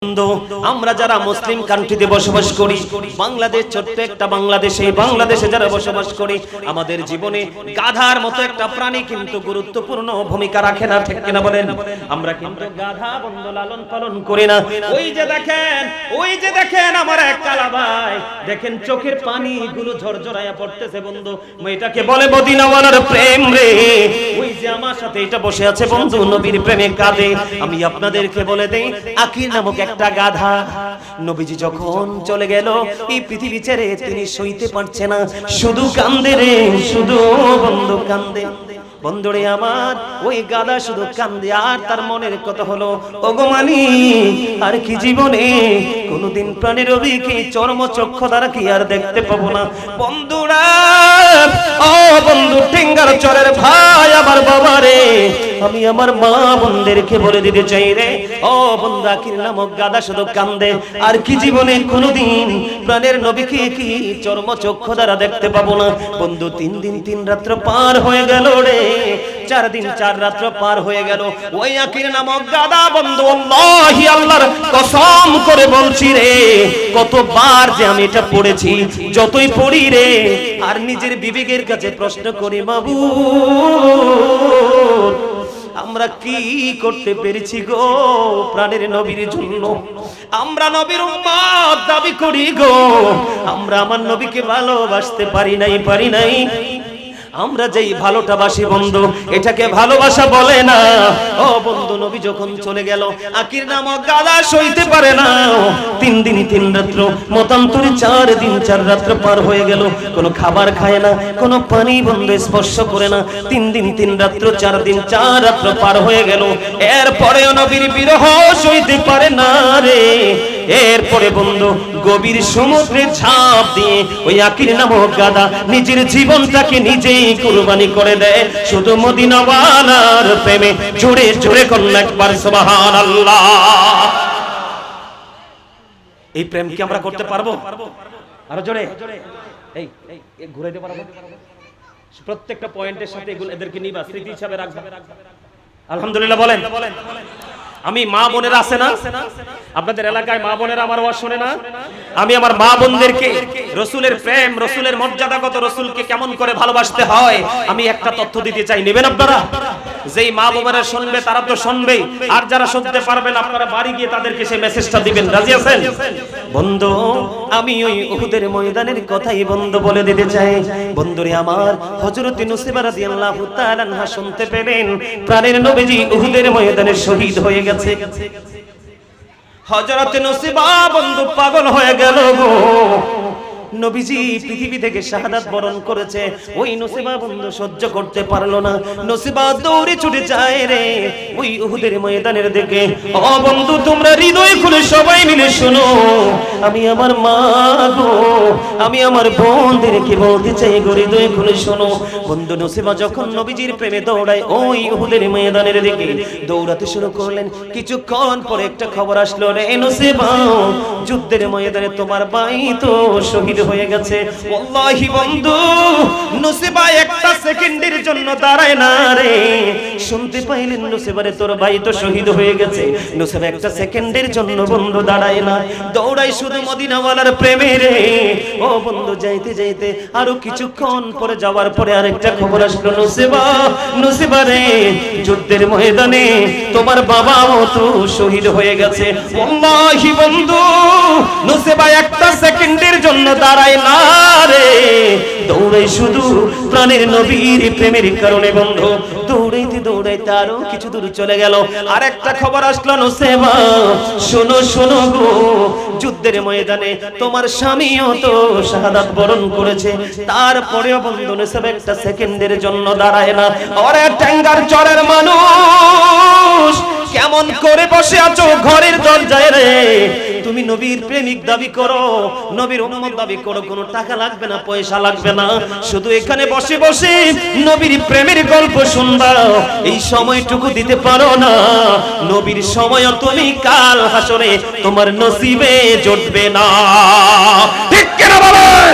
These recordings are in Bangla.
আমরা যারা মুসলিম কান্ট্রিতে বসবাস করি, বাংলাদেশ ছোট্ট একটা বাংলাদেশে, বাংলাদেশে যারা বসবাস করি, আমাদের জীবনে গাধার মতো একটা প্রাণী কিন্তু গুরুত্বপূর্ণ ভূমিকা রাখে না, ঠিক কিনা বলেন? আমরা কিন্তু গাধা বন্ধু লালন পালন করি না। ওই যে দেখেন আমার এক কালা ভাই, দেখেন চোখের পানি গুলো ঝরঝরায়া পড়তেছে বন্ধু, এটাকে বলে মদিনাওয়ালার প্রেম রে। ওই যে আমার সাথে এটা বসে আছে বন্ধু, নবীর প্রেমে কাঁদে। আমি আপনাদেরকে বলে দেই, আকির নামক একটা গাধা, নবীজি যখন চলে গেল এই পৃথিবী ছেড়ে, তিনি সইতে পারছে না, শুধু কান্দে রে, শুধু বন্ধু কান্দে। বন্ধুরে আমার, ওই গাধা শুধু কান্দে আর তার মনের কথা হলো, ওগো মানি আর কি জীবনে কোনদিন প্রাণের রবিকে চর্মচক্ষু দ্বারা কি আর দেখতে পাবো না। বন্ধুরা, ও বন্ধু টেঙ্গার চরের ভাই আমার বাবা রে, আমি আমার মা বোনদেরকে বলে দিতে চাই রে, ও বন্ধু আকির নামক গাধা শুধু কান্দে আর কি জীবনে কোনদিন প্রাণের নবীকে কি চর্মচক্ষু দ্বারা দেখতে পাবো না। বন্ধু 3 দিন 3 রাত্র পার হয়ে গেল রে, 4 দিন 4 রাত্র পার হয়ে গেল। ওই আকির নামক গাধা বন্ধু, আল্লাহি আল্লাহর কসম করে বলছি রে, কতবার যে আমি এটা পড়েছি, যতই পড়ি রে আর নিজের বিবেকের কাছে প্রশ্ন করি, বাবু আমরা কি করতে পেরেছি গো প্রাণের নবীর জন্য? আমরা নবীর উম্মত দাবি করি গো, আমরা আমার নবীকে ভালোবাসতে পারি নাই। আমরা যেই ভালোটা বাসি বন্ধু, এটাকে ভালোবাসা বলে না। ও বন্ধু, নবী যখন চলে গেল, আকির নামক গাধা সইতে পারে না। 3 দিন 3 রাত্র, মতান্তরে 4 দিন 4 রাত্র পার হয়ে গেল, কোনো খাবার খায় না, কোনো পানি বন্ধু স্পর্শ করে না। 3 দিন 3 রাত্র, 4 দিন 4 রাত্র পার হয়ে গেল, এরপরেও নবীর বিরহ সইতে পারে না রে। এরপরে বন্ধু গভীর সমুদ্রে ঝাঁপ দিয়ে ওই আকির নামক গাধা নিজের জীবনটাকে নিজেই কুরবানি করে দেয় শুধু মদিনাওয়ালার প্রেমে। জোরে জোরে করুন একবার সুবহানাল্লাহ। এই প্রেম কি আমরা করতে পারবো? আরো জোরে, এই ঘুরাইতে পারবো? প্রত্যেকটা পয়েন্টের সাথে এগুলো এদেরকে নিবা, স্মৃতি হিসাবে রাখবা। আলহামদুলিল্লাহ বলেন। আমি মা বোনেরা আছে না আপনাদের এলাকায়, মা বোনেরা আমার ওয়াজ শুনে না? আমি আমার মা বোনদেরকে রাসূলের প্রেম, রাসূলের মর্যাদাগত, রাসূলকে কেমন করে ভালোবাসতে হয় আমি একটা তথ্য দিতে চাই, নেবেন আপনারা? যেই মা বোনেরা শুনবে তারা তো শুনবেই, আর যারা শুনতে পারবেন আপনারা বাড়ি গিয়ে তাদেরকে সেই মেসেজটা দিবেন। রাজি আছেন বন্ধু? আমি ওই উহুদের ময়দানের কথাই বন্ধু বলে দিতে চাই। বন্ধুরে আমার, হযরত নুসৈবা রাদিয়াল্লাহু তাআলা আনহা শুনতে পেলেন প্রাণের নবীজি উহুদের ময়দানে শহীদ হয়ে গেছে। হযরত নুসৈবা বন্ধু পাগল হয়ে গেল গো, নবীজি পৃথিবী থেকে শাহাদাত বরণ করেছে। ওই নুসৈবা বন্ধু সহ্য করতে পারলো না, নুসৈবা দৌড়ে ছুটে যায় রে ওই উহুদের ময়দানের দিকে। ও বন্ধু, তোমরা হৃদয় খুলে সবাই মিলে শোনো, আমি আমার মা গো, আমি আমার বোনদেরকে বলতে চাই গো, হৃদয় খুলে শোনো। বন্ধু নুসৈবা যখন নবীজির প্রেমে দৌড়ায় ওই উহুদের ময়দানের দিকে, দৌড়াতে শুরু করলেন। কিছুক্ষণ পরে একটা খবর আসলো, রে নুসৈবা, যুদ্ধের ময়দানে তোমার ভাই তো শহীদ হয়ে গেছে। ওয়াল্লাহি বন্ধু, নুসৈবা একটা সেকেন্ডের জন্য দাঁড়ায় না রে। শুনতে পাইলেন নুসৈবারে তোর ভাই তো শহীদ হয়ে গেছে, নুসৈবা একটা সেকেন্ডের জন্য বন্ধু দাঁড়ায় না, দৌড়ায় শুধু মদিনাওয়ালার প্রেমে রে। ও বন্ধু, যাইতে যাইতে আরো কিছুক্ষণ পরে যাওয়ার পরে আরেকটা খবর আসলো, নুসৈবা রে, যুদ্ধের ময়দানে তোমার বাবাও তো শহীদ হয়ে গেছে। ওয়াল্লাহি বন্ধু, নুসৈবা একটা সেকেন্ডের জন্য দাঁড়ায় না রে, দৌড়াই শুধু প্রাণের নবীর প্রেমের কারণে। বন্ধু দৌড়াইতে আরো কিছু দূর চলে গেল, আর একটা খবর আসলো, নুসৈবা শোনো গো, যুদ্ধের ময়দানে তোমার স্বামীও তো শাহাদাত বরণ করেছে। তারপরেও বন্ধু নুসৈবা একটা সেকেন্ডের জন্য দাঁড়ায় না। ওরে টেঙ্গার চরের মানুষ, কেমন করে বসে আছো ঘরের দরজায় রে? তুমি নবীর প্রেমিক দাবি করো, নবীর উম্মত দাবি করো, কোনো টাকা লাগবে না, পয়সা লাগবে না, শুধু এখানে বসে বসে নবীর প্রেমের গল্প শুনবা, এই সময়টুকু দিতে পারো না? নবীর সময়ও তুমি কাল হাসরে তোমার নসিবে জুটবে না, ঠিক কিনা বলেন?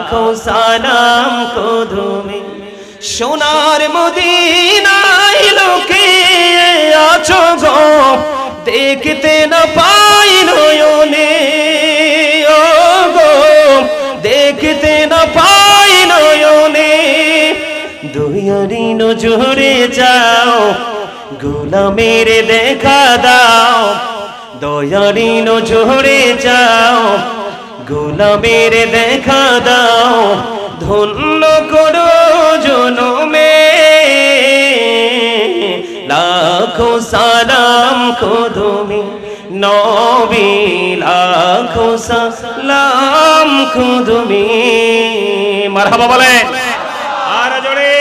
লাখো সালাম কদমে সোনার মদিনায় লুকিয়ে আছো গো দেখতে না পাই নয়নে ও গো দেখতে না পাই নয়নে দুয়ারি নজরে যাও গোলামের দেখা দাও দয়ারি নজরে যাও গোলামের দেখা দাও ধন্য করো জনমে লাখো সালাম কদমে নবী লাখো সালাম কদমে মারহাবা বলেন আর জোরে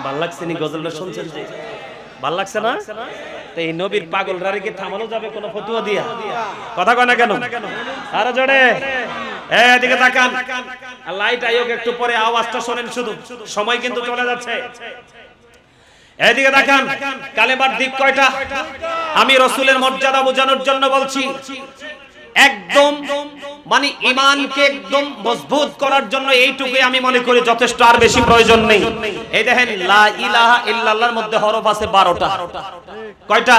ভাল লাগছে নি গজলটা শুনছেন যে ভাল লাগছে না তো এই নবীর পাগল রারে কি থামানো যাবে কোন ফতোয়া দিয়া কথা কয় না কেন আর জোরে এদিকে তাকান লাইট আয়োগ একটু পরে আওয়াজটা শুনেন শুধু সময় কিন্তু চলে যাচ্ছে এদিকে তাকান কালেমার দিক কয়টা আমি রাসূলের মর্যাদা বোঝানোর জন্য বলছি একদম মানে ঈমানকে একদম মজবুত করার জন্য এইটুকুই আমি মনে করি যথেষ্ট আর বেশি প্রয়োজন নেই এই দেখেন লা ইলাহা ইল্লাল্লাহর মধ্যে হরফ আছে 12টা কয়টা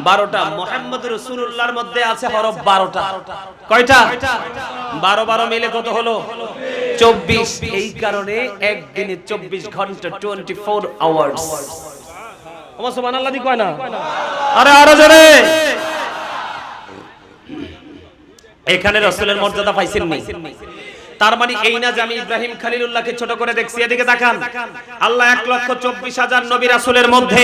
12টা মুহাম্মদুর রাসূলুল্লাহর মধ্যে আছে হরফ 12টা কয়টা 12 12 মিলে কত হলো 24 এই কারণে একদিনে 24 ঘন্টা 24 আওয়ার্স ওমা সুবহানাল্লাহ দি কয় না আরে আরো জোরে এখানে রাসূলের মর্যাদা পাইছেন নি তার মানে এই না যে আমি ইব্রাহিম খলিলুল্লাহকে ছোট করে দেখছি এদিকে তাকান আল্লাহ 1,24,000 নবী রাসূলের মধ্যে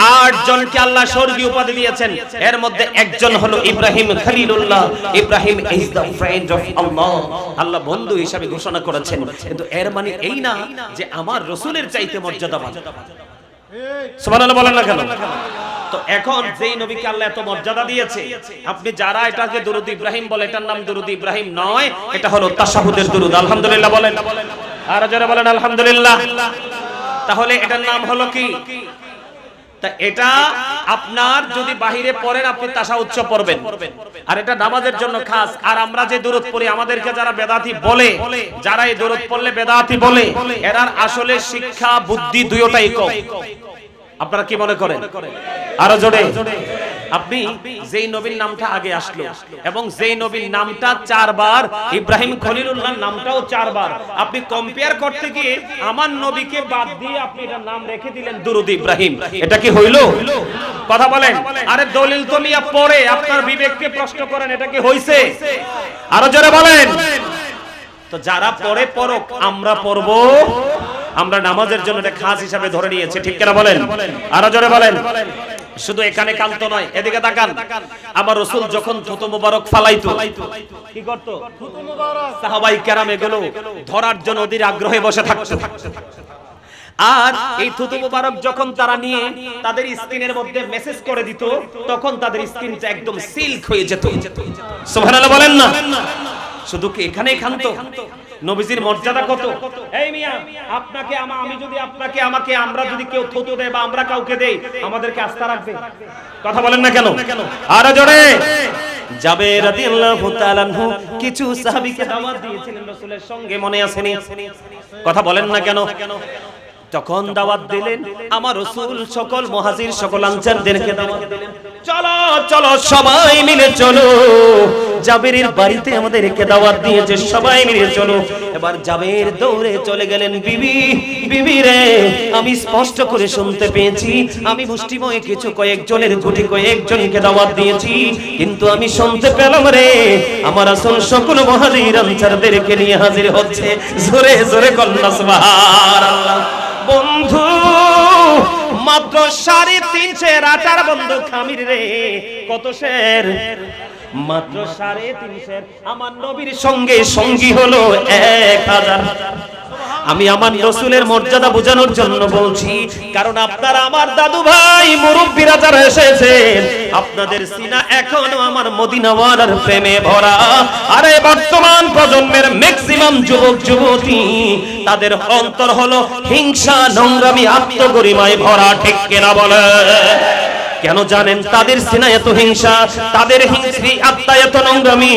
8 জনকে আল্লাহ স্বর্গীয় উপাধি দিয়েছেন এর মধ্যে একজন হলো ইব্রাহিম খলিলুল্লাহ Ibrahim is the friend of Allah আল্লাহ বন্ধু হিসেবে ঘোষণা করেছেন কিন্তু এর মানে এই না যে আমার রাসূলের চাইতে মর্যাদাবান সুবহানাল্লাহ বলেন না কেন তো এখন যেই নবীকে আল্লাহ এত মর্যাদা দিয়েছে আপনি যারা এটাকে দুরূদ ইব্রাহিম বলে এটার নাম দুরূদ ইব্রাহিম নয় এটা হলো তাশাহুদের দুরূদ আলহামদুলিল্লাহ বলেন আর যারা বলেন আলহামদুলিল্লাহ তাহলে এটার নাম হলো কি তা এটা আপনার যদি বাহিরে পড়েন আপনি তাশাহুদ পড়বেন আর এটা নামাজের জন্য খাস আর আমরা যে দুরূদ পড়ি আমাদেরকে যারা বেদাতি বলে যারা এই দুরূদ পড়লে বেদাতি বলে এরার আসলে শিক্ষা বুদ্ধি দুইটাই কম আপনারা কি মনে করেন আরো জোরে আপনি যেই নবীর নামটা আগে আসলো এবং যেই নবীর নামটা 4 বার ইব্রাহিম খলিলুল্লাহর নামটাও 4 বার আপনি কম্পেয়ার করতে গিয়ে আমার নবীকে বাদ দিয়ে আপনি এর নাম রেখে দিলেন দুরূদ ইব্রাহিম এটা কি হইলো কথা বলেন আরে দলিল তো মিয়া পড়ে আপনার বিবেককে প্রশ্ন করেন এটা কি হইছে আরো জোরে বলেন তো যারা পড়ে পড়ুক আমরা পড়বো আমরা নামাজের জন্য এটা খাস হিসাবে ধরে নিয়েছি ঠিক কিনা বলেন আরো জোরে বলেন শুধু এখানে কান্ত নয় এদিকে তাকান আমার রাসূল যখন থুতু মোবারক ফালাইতো কি করত থুতু মোবারক সাহাবায়ে কেরাম এগুলো ধরার জন্য অধীর আগ্রহে বসে থাকতো আর এই থুতু মোবারক যখন তারা নিয়ে তাদের স্ক্রিনের মধ্যে মেসেজ করে দিত তখন তাদের স্ক্রিনটা একদম সিল্ক হয়ে যেত সুবহানাল্লাহ বলেন না শুধু কি এখানেই খান্ত নবীজির মর্যাদা কত এই মিয়া আপনাকে আমি যদি আপনাকে আমাকে আমরা যদি কেউ থুতু দেয় বা আমরা কাউকে দেই আমাদেরকে আস্থা রাখবে কথা বলেন না কেন আরো জোরে জাবের রাদিয়াল্লাহু তাআলা আনহু কিছু সাহাবীকে দাওয়াত দিয়েছিলেন রাসূলের সঙ্গে মনে আছে নি কথা বলেন না কেন তখন দাওয়াত দিলেন আমার রাসূল সকল মুহাজির সকল আনসারদেরকে দাওয়াত দিলেন চলো চলো সবাই মিলে চলো জাবেরের বাড়িতে আমাদেরকে দাওয়াত দিয়েছে সবাই মিলে চলো এবার জাবের দৌড়ে চলে গেলেন বিবি রে আমি স্পষ্ট করে শুনতে পেয়েছি আমি মুষ্টিময় কিছু কয়েকজনের গুটি কয়েকজনকে দাওয়াত দিয়েছি কিন্তু আমি শুনতে পেলাম রে আমার রাসূল সকল মুহাজির আনসারদেরকে নিয়ে হাজির হচ্ছে জোরে জোরে কন্যা সুবহানাল্লাহ বন্ধু মাত্র 350 আটার বন্ধু খামির রে কত শের মাত্র 350 আমার নবীর সঙ্গে সঙ্গী হলো 1000 আমি আমার রাসূলের মর্যাদা বোঝানোর জন্য বলছি কারণ আপনারা আমার দাদু ভাই মুরব্বিরা যারা এসেছেন আপনাদের সিনা এখনো আমার মদিনাওয়ালার প্রেমে ভরা আরে বর্তমান প্রজন্মের ম্যাক্সিমাম যুবক যুবতী তাদের অন্তর হলো হিংসা নোংরামি আত্মগরিমায় ভরা ঠিক কিনা বলে কেন জানেন তাদের সিনায় এত হিংসা, তাদের হিংস্রি আত্মা এত নোংরামি?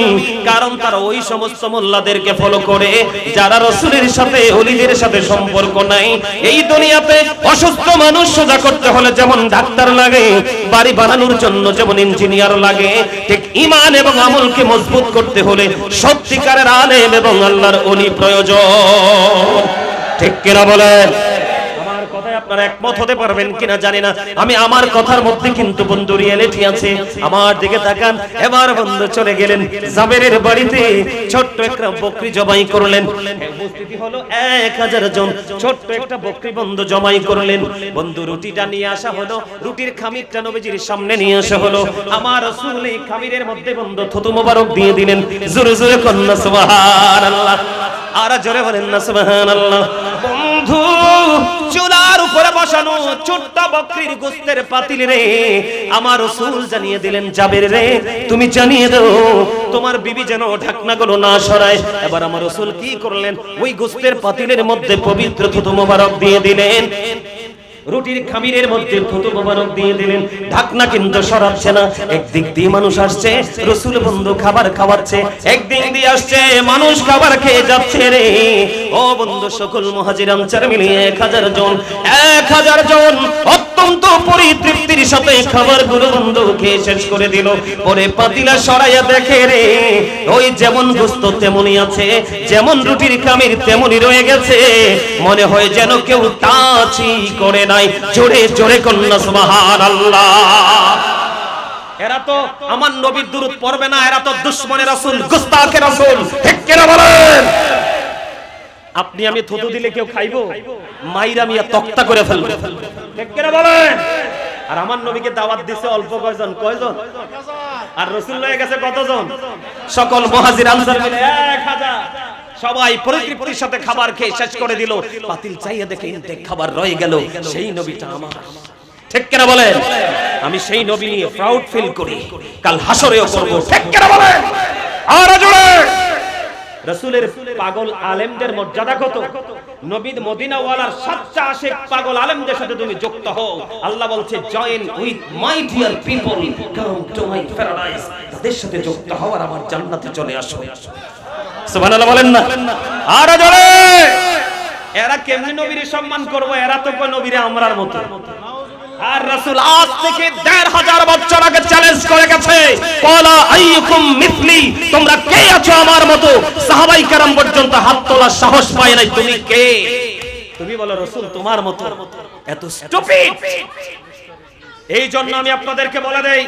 কারণ তারা ওই সমস্ত মোল্লাদেরকে ফলো করে যারা রাসূলের সাথে ওলিদের সাথে সম্পর্ক নাই। এই দুনিয়াতে অসুস্থ মানুষ সোজা করতে হলে যেমন ডাক্তার লাগে, বাড়ি বানানোর জন্য যেমন ইঞ্জিনিয়ার লাগে, ঠিক ঈমান এবং আমলকে মজবুত করতে হলে সত্যিকারের আলেম এবং আল্লাহর ওলি প্রয়োজন। ঠিক কিনা বলেন? আপনারা একমত হতে পারবেন কিনা জানি না, আমি আমার কথার মধ্যে কিন্তু বন্ধু রিয়েলিটি আছে। আমার দিকে তাকান। এবার বন্ধু চলে গেলেন জাবেরের বাড়িতে, ছোট্ট একটা বকরি জবাই করলেন। উপস্থিতি হলো 1000 জন, ছোট্ট একটা বকরি বন্ধু জবাই করলেন। বন্ধু রুটিটা নিয়ে আসা হলো, রুটির খামিরটা নবীজির সামনে নিয়ে আসা হলো। আমার রাসূল এই খামিরের মধ্যে বন্ধু থুতু মোবারক দিয়ে দিলেন। জোরে জোরে কন্না সুবহানাল্লাহ, আর জোরে বলেন না সুবহানাল্লাহ। বন্ধু চুলার উপরে বসানো ছোট্ট বকরির গোশতের পাতিল রে আমার রাসূল জানিয়ে দিলেন, জাবের রে তুমি জানিয়ে দাও তোমার বিবি যেন ঢাকনাগুলো না সরায়। এবার আমার রাসূল কি করলেন, ওই গোশতের পাতিলের মধ্যে পবিত্র থুতু মোবারক দিয়ে দিলেন, রুটির খামিরের মধ্যে থুতু মোবারক দিয়ে দিলেন। ঢাকনা কিন্তু সরাচ্ছে না। একদিক দিয়ে মানুষ আসছে, রাসূল বন্ধু খাবার খাওয়াচ্ছে, একদিক দিয়ে আসছে মানুষ খাবার খেয়ে যাচ্ছে রে। ও বন্ধু, সকল মুহাজির আনসার মিলিয়ে 1000 জন, 1000 জন অত্যন্ত পরিতৃপ্তির সাথে খাবারগুলো বন্ধু খেয়ে শেষ করে দিল। পরে পাতিলা সরাইয়া দেখে রে, ওই যেমন গোশত তেমনই আছে, যেমন রুটির খামির তেমনই রয়ে গেছে। মনে হয় যেন কেউ টাচই করে না। জোরে জোরে কন্না সুবহানাল্লাহ। এরা তো আমার নবীর দুরূদ পড়বে না, এরা তো দুশমনের রাসূল, গুস্তাখের রাসূল। ঠিক কিনা বলেন? আপনি আমি থুতু দিলে কেউ খাইবো? মাইরা মিয়া তক্তা করে ফেলবে। ঠিক কিনা বলেন? আর আমার নবীকে দাওয়াত দিছে অল্প কয়জন? আর রাসূল লয়ে গেছে কতজন? সকল মুহাজির আনসার মিলে 1000। সবাই পরিতৃপ্তির সাথে খাবার খেয়ে শেষ করে দিল। পাতিল চাইয়া দেখে ইনটেক খাবার রয়ে গেল। সেই নবীটা আমার। ঠিক কিনা বলেন? আমি সেই নবী নিয়ে প্রাউড ফিল করি, কাল হাসরেও করব। ঠিক কিনা বলেন? আর জোরে। রাসূলের পাগল আলেমদের মর্যাদা কত? নবীর মদিনাওয়ালার সাচ্চা আশিক পাগল আলেমদের সাথে তুমি যুক্ত হও। আল্লাহ বলছে join with my dear people, come to my paradise. তাদের সাথে যুক্ত হও আর আমার জান্নাতে চলে আসো। সুবহানাল্লাহ বলেন না? আর জোরে। এরা কেমনে নবীর সম্মান করবে? এরা তো কয় নবীরে আমরার মতো। আর রাসূল আজ থেকে 1500 বছর আগে চ্যালেঞ্জ করে গেছে, ক্বালা আইয়ুকুম মিথলি, তোমরা কে আছো আমার মতো? সাহাবায়ে কেরাম পর্যন্ত হাত তোলার সাহস পায় নাই। তুমি কে? তুমি বলো রাসূল তোমার মতো। এত স্টুপিড। এই জন্য আমি আপনাদেরকে বলে দেই,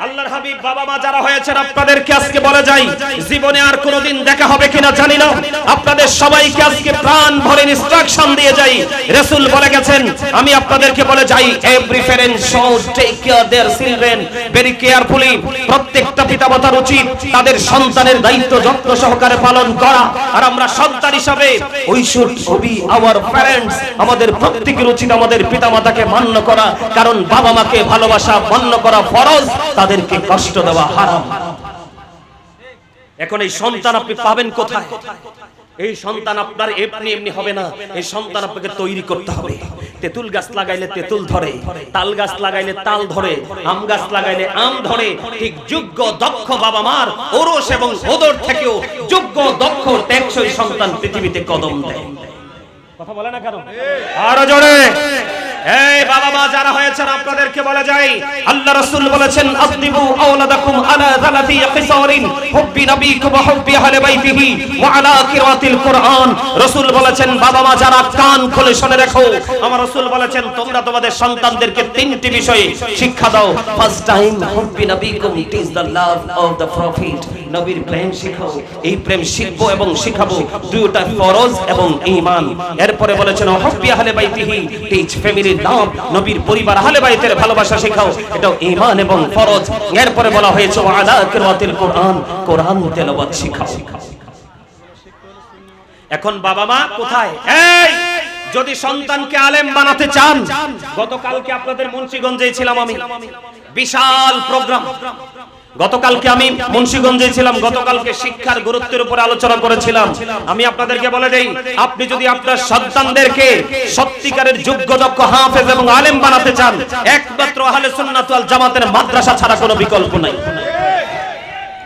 আল্লাহর হাবিব বাবা মা যারা হয়েছেন আপনাদেরকে আজকে বলে যাই, জীবনে আর কোনোদিন দেখা হবে কিনা জানি না, আপনাদের সবাইকে আজকে প্রাণ ভরে ইনস্ট্রাকশন দিয়ে যাই। রাসূল বলে গেছেন, আমি আপনাদেরকে বলে যাই, every parent should take care their children very carefully. প্রত্যেকটা পিতামাতার উচিত তাদের সন্তানের দায়িত্ব যত্ন সহকারে পালন করা। আর আমরা সন্তান হিসাবে we should be our parents, আমাদের প্রত্যেকের উচিত আমাদের পিতামাতাকে মান্য করা, কারণ বাবা মাকে ভালোবাসা মান্য করা ফরজ, তাদেরকে কষ্ট দেওয়া হারাম। এখন এই সন্তান আপনি পাবেন কোথায়? এই সন্তান আপনার এমনি এমনি হবে না। এই সন্তান আপনাকে তৈরি করতে হবে। তেঁতুল গাছ লাগাইলে তেঁতুল ধরে, তাল গাছ লাগাইলে তাল ধরে, আম গাছ লাগাইলে আম ধরে। ঠিক যোগ্য দক্ষ বাবা মার ওরস এবং ওদর থেকেও যোগ্য দক্ষ টেকসই সন্তান পৃথিবীতে কদম দেয়। কথা বলে না কারণ? আর জোরে। এই বাবা মা যারা হয়েছেন আপনাদেরকে বলে যাই, আল্লাহ রাসূল বলেছেন, আদিবু আওলাদাকুম আলা যালাতি খিসারিন হুব্বি নবীকুম ওয়া হুব্বি আহলে বাইতিহি ওয়া আলা কিরাতিল কুরআন। রাসূল বলেছেন, বাবা মা যারা কান খুলে শুনে রাখো, আমার রাসূল বলেছেন তোমরা তোমাদের সন্তানদেরকে তিনটি বিষয়ে শিক্ষা দাও। ফার্স্ট টাইম হুব্বি নবীকুম, it is the love of the prophet. নবীর প্রেম শিখাও। এই প্রেম শিখবো এবং শিখাবো, দুইটা ফরজ এবং ঈমান। এরপরে বলেছেন হুব্বি আহলে বাইতিহি, টিচ ফ্যামিলি নাম, নবীর পরিবার আহলে বাইতের ভালোবাসা শেখাও, এটাও ঈমান এবং ফরজ। এরপরে বলা হয়েছে আলা কিরাতিল কুরআন, কোরআন তেলাওয়াত শেখাও। এখন বাবা মা কোথায়? এই যদি সন্তানকে আলেম বানাতে চান, গতকালকে আপনাদের মুন্সিগঞ্জে ছিলাম আমি, বিশাল প্রোগ্রাম। গতকালকে আমি মুন্সিগঞ্জে ছিলাম, গতকালকে শিক্ষার গুরুত্বের উপর আলোচনা করেছিলাম। আমি আপনাদেরকে বলে দেই, আপনি যদি আপনার সন্তানদেরকে সত্যিকারের যোগ্য দক্ষ হাফেজ এবং আলেম বানাতে চান, একমাত্র আহলে সুন্নাত ওয়াল জামাতের মাদ্রাসা ছাড়া কোনো বিকল্প নাই।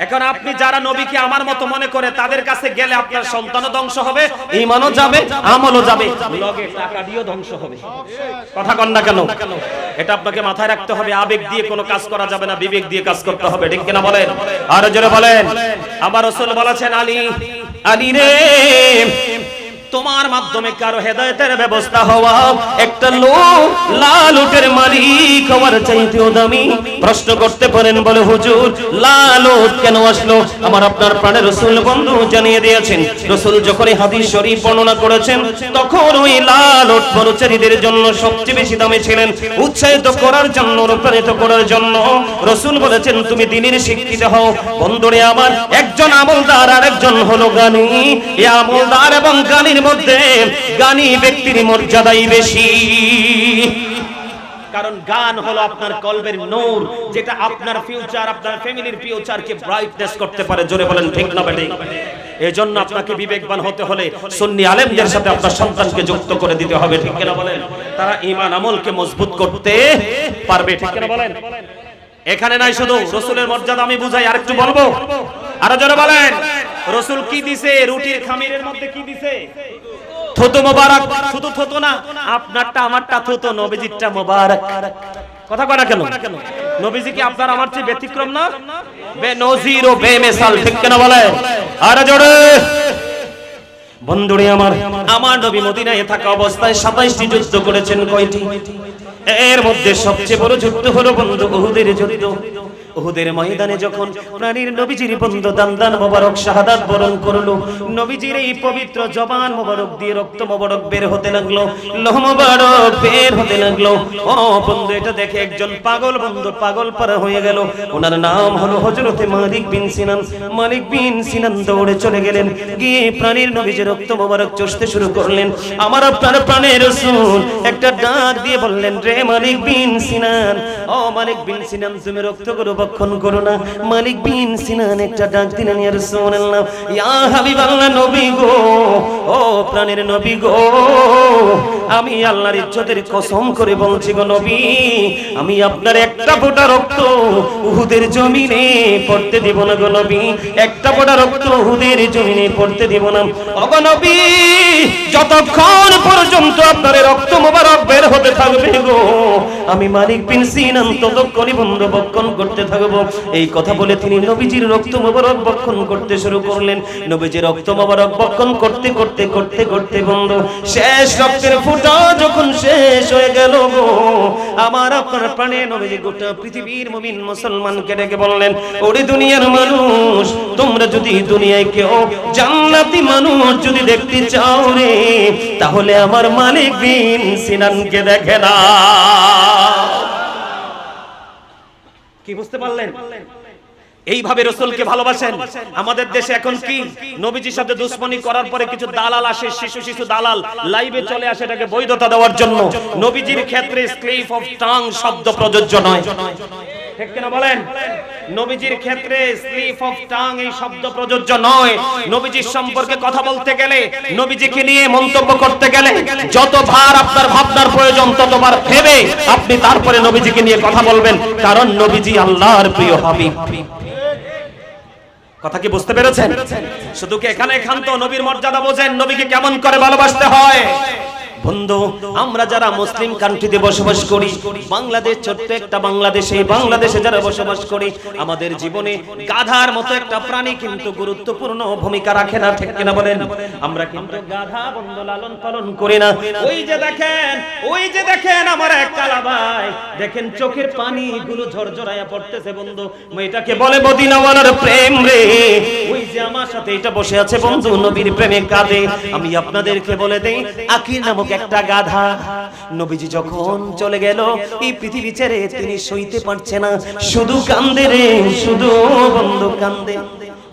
এখন আপনি যারা নবীকে আমার মতো মনে করে তাদের কাছে গেলে আপনার সন্তানও ধ্বংস হবে, ঈমানও যাবে, আমলও যাবে, লগে টাকা দিয়েও ধ্বংস হবে। কথা কন না কেন? এটা আপনাকে মাথায় রাখতে হবে। আবেগ দিয়ে কোনো কাজ করা যাবে না, বিবেক দিয়ে কাজ করতে হবে। ঠিক কিনা বলেন? আর জোরে বলেন। আমার রাসূল বলেছেন, আলী আলী রে, তোমার মাধ্যমে কারো হেদায়েতের ব্যবস্থা হওয়া একটা লোক লাল উটের মালিক হওয়ার চাইতেও দামি। প্রশ্ন করতে পারেন, বলে হুজুর লাল উট কেন আসলো? আমার আপনার প্রাণের রাসূল বন্ধু জানিয়ে দিয়েছেন। রাসূল যখন হাদিস শরীফ বর্ণনা করেছেন, তখন ওই লাল উট পরচারীদের জন্য সবচেয়ে বেশি দামি ছিলেন, উৎসাহিত করার জন্য, অনুপ্রাণিত করার জন্য। রাসূল বলেছেন, তুমি দ্বীনের শিক্ষিত হও। বন্ধুরে আমার, একজন আমলদার আর একজন হলো জ্ঞানী। এই আমলদার এবং জ্ঞানী মধ্যে জ্ঞানী ব্যক্তির মর্যাদাই বেশি, কারণ জ্ঞান হলো আপনার কলবের নূর, যেটা আপনার ফিউচার, আপনার ফ্যামিলির ফিউচারকে ব্রাইটনেস করতে পারে। জোরে বলেন ঠিক না বেঠিক? এজন্য আপনাকে বিবেকবান হতে হলে সুন্নি আলেমদের সাথে আপনার সন্তানকে যুক্ত করে দিতে হবে। ঠিক কিনা বলেন? তারা ঈমান আমলকে মজবুত করতে পারবে। ঠিক কিনা বলেন? এখানে নাই শুধু রাসূলের মর্যাদা আমি বুঝাই, আরেকটু বলবো। আরো জোরে বলেন। রাসূল কি দিছে? রুটির খামিরের মধ্যে কি দিছে? থুতু মোবারক। শুধু থুতু না, আপনারটা আমারটা থুতু, নবীজিরটা মোবারক। কথা কয় না কেন? নবীজি কি আপনার আমার চেয়ে ব্যতিক্রম না? বেনজির ও বেমিসাল। ঠিক কিনা বলেন? আরে জোরে। বন্ধুরে আমার, আমার নবী মদিনায় থাকা অবস্থায় 27টি যুদ্ধ করেছেন। কয়টি? এর মধ্যে সবচেয়ে বড় যুদ্ধ হলো বন্ধু উহুদের যুদ্ধ। উহুদের ময়দানে যখন প্রাণীর নবীজির বন্ধু দান্দান মোবারক শাহাদাত বরণ করলো, নবীজির এই পবিত্র জবান মোবারক দিয়ে রক্ত মোবারক বের হতে লাগলো, লোহ মোবারক বের হতে লাগলো। ও বন্ধু, এটা দেখে একজন পাগল বন্ধু পাগল পারা হয়ে গেল। ওনার নাম হলো হযরতে মালিক বিন সিনান। মালিক বিন সিনান দৌড়ে চলে গেলেন, গিয়ে প্রাণীর নবীজির রক্ত মোবারক চষতে শুরু করলেন। আমার আপনার প্রাণের রাসূল একটা ডাক দিয়ে বললেন, রে মালিক বিন সিনান, ও মালিক বিন সিনান, তুমি রক্তগুলো ভক্ষণ করো না। মালিক বিন সিনান একটা ডাক দিলেন, ইয়া রাসূলুল্লাহ, ইয়া হাবিবাল্লাহ, নবী গো, ও প্রাণের নবী গো, আমি আল্লাহর ইজ্জতের কসম করে বলছি গো নবী, আমি আপনার একটা ফোঁটা রক্ত উহুদের জমিনে পড়তে দিব না গো নবী, একটা ফোঁটা রক্ত উহুদের জমিনে পড়তে দিব না। ও গো নবী, যতক্ষণ পর্যন্ত আপনার রক্ত মোবারক বের হতে থাকবে গো, আমি মালিক বিন সিনান ততক্ষণই বন্ধু ভক্ষণ করতে থাকবো। এই কথা বলে তিনি নবীজির রক্ত মোবারক ভক্ষণ করতে শুরু করলেন। নবীজির রক্ত মোবারক ভক্ষণ করতে করতে করতে করতে বন্ধু শেষ রক্তের ফোঁটা যখন শেষ হয়ে গেল গো, আমার আপনার প্রাণে নবীজি গোটা পৃথিবীর মুমিন মুসলমানকে ডেকে বললেন, ওরে দুনিয়ার মানুষ, তোমরা যদি দুনিয়ায় কেউ জান্নাতি মানুষ যদি দেখতে চাও রে, তাহলে আমার মালিক বিন সিনানকে দেখে না। কি বুঝতে পারলেন? এইভাবে রাসূলকে ভালোবাসেন। আমাদের দেশে এখন কি, নবীজির সাথে দুশমনি করার পরে কিছু দালাল আসে, শিশু দালাল লাইভে চলে আসে এটাকে বৈধতা দেওয়ার জন্য। নবীজির ক্ষেত্রে স্লিপ অফ টাং শব্দ প্রযোজ্য নয়। ঠিক কিনা বলেন? নবীজির ক্ষেত্রে স্লিপ অফ টাং এই শব্দ প্রযোজ্য নয়। নবীজির সম্পর্কে কথা বলতে গেলে, নবীজিকে নিয়ে মন্তব্য করতে গেলে যতবার আপনার ভাবনার প্রয়োজন ততবার ভেবে আপনি তারপরে নবীজিকে নিয়ে কথা বলবেন, কারণ নবীজি আল্লাহর প্রিয় হাবিব। কথা কি বুঝতে পেরেছেন? শুধু কি এখানে একান্ত নবীর মর্যাদা বোঝেন, নবীকে কেমন করে ভালোবাসতে হয়। বন্ধু, আমরা যারা মুসলিম কান্ট্রিতে বসবাস করি, বাংলাদেশ ছোট্ট একটা বাংলাদেশে, বাংলাদেশে যারা বসবাস করি, আমাদের জীবনে গাধার মতো একটা প্রাণী কিন্তু গুরুত্বপূর্ণ ভূমিকা রাখে না। ঠিক কিনা বলেন? আমরা কিন্তু গাধা বন্ধু লালন পালন করি না। ওই যে দেখেন আমার এক কালা ভাই, দেখেন চোখের পানি গুলো ঝরঝরায়া পড়তেছে বন্ধু, এটাকে বলে মদিনাওয়ালার প্রেম রে। ওই যে আমার সাথে এটা বসে আছে বন্ধু, নবীর প্রেমে কাঁদে। আমি আপনাদেরকে বলে দেই, আকির নামক একটা গাধা, নবীজি যখন চলে গেল এই পৃথিবী ছেড়ে, তিনি সইতে পারছে না, শুধু কান্দে রে, শুধু বন্ধু কান্দে।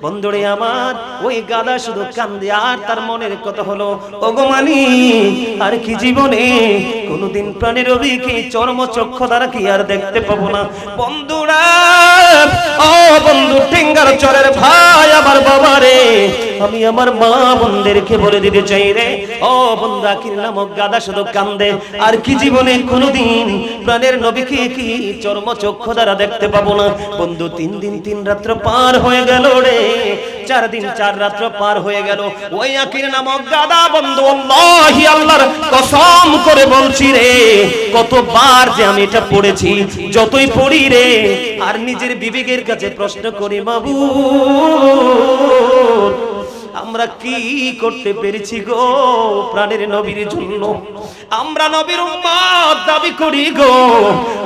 বন্ধুরে আমার, ওই গাধা শুধু কান্দে, আর তার মনের কথা হলো, ওগো মালিক, আর কি জীবনে কোনদিন প্রাণের রবিকে চর্মচক্ষু দ্বারা কি আর দেখতে পাবো না। বন্ধুরা, ও বন্ধু টেঙ্গার চরের ভাই আমার বাবা রে, আমি আমার মা বোনদেরকে বলে দিতে চাই রে, ও বন্ধু আকির নামক গাদা শুধু কান্দে, আর কি জীবনে কোনোদিন প্রাণের নবীকে কি চর্মচক্ষু দ্বারা দেখতে পাবো না। বন্ধু 3 দিন 3 রাত্র পার হয়ে গেল রে, 4 দিন 4 রাত্র পার হয়ে গেল। ওই আকির নামক গাদা বন্ধু আল্লাহি আল্লাহর কসম করে বলছি রে, কতবার যে আমি এটা পড়েছি, যতই পড়ি রে আর নিজের বিবেকের কাছে প্রশ্ন করি, বাবু আমরা কি করতে পেরেছি গো প্রাণের নবীর জন্য? আমরা নবীর উম্মত দাবি করি গো,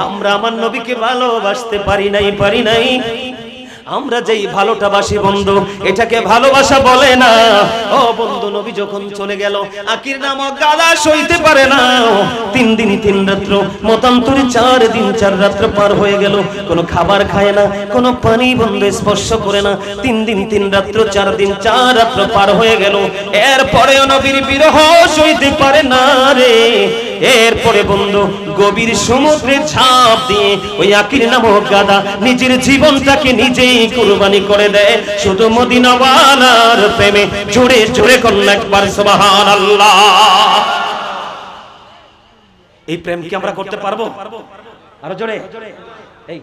আমরা আমার নবীকে ভালোবাসতে পারি নাই। আমরা যেই ভালোটা বাসি বন্ধু, এটাকে ভালোবাসা বলে না। ও বন্ধু নবী যখন চলে গেল, আকির নামক গাদা সইতে পারে না। 3 দিন 3 রাত্র মতান্তরে 4 দিন 4 রাত্র পার হয়ে গেল, কোনো খাবার খায় না, কোনো পানি বন্ধু স্পর্শ করে না। 3 দিন 3 রাত্র 4 দিন 4 রাত্র পার হয়ে গেল, এরপরেও নবীর বিরহ সইতে পারে না রে। এরপরে বন্ধু গভীর সমুদ্রে ঝাঁপ দিয়ে ওই আকির নামক গাদা নিজের জীবনটাকে নিজেই কুরবানি করে দেয় শুধু মদিনাওয়ালার প্রেমে। জোরে জোরে করুন একবার সুবহানাল্লাহ। এই প্রেম কি আমরা করতে পারবো? আরো জোরে এই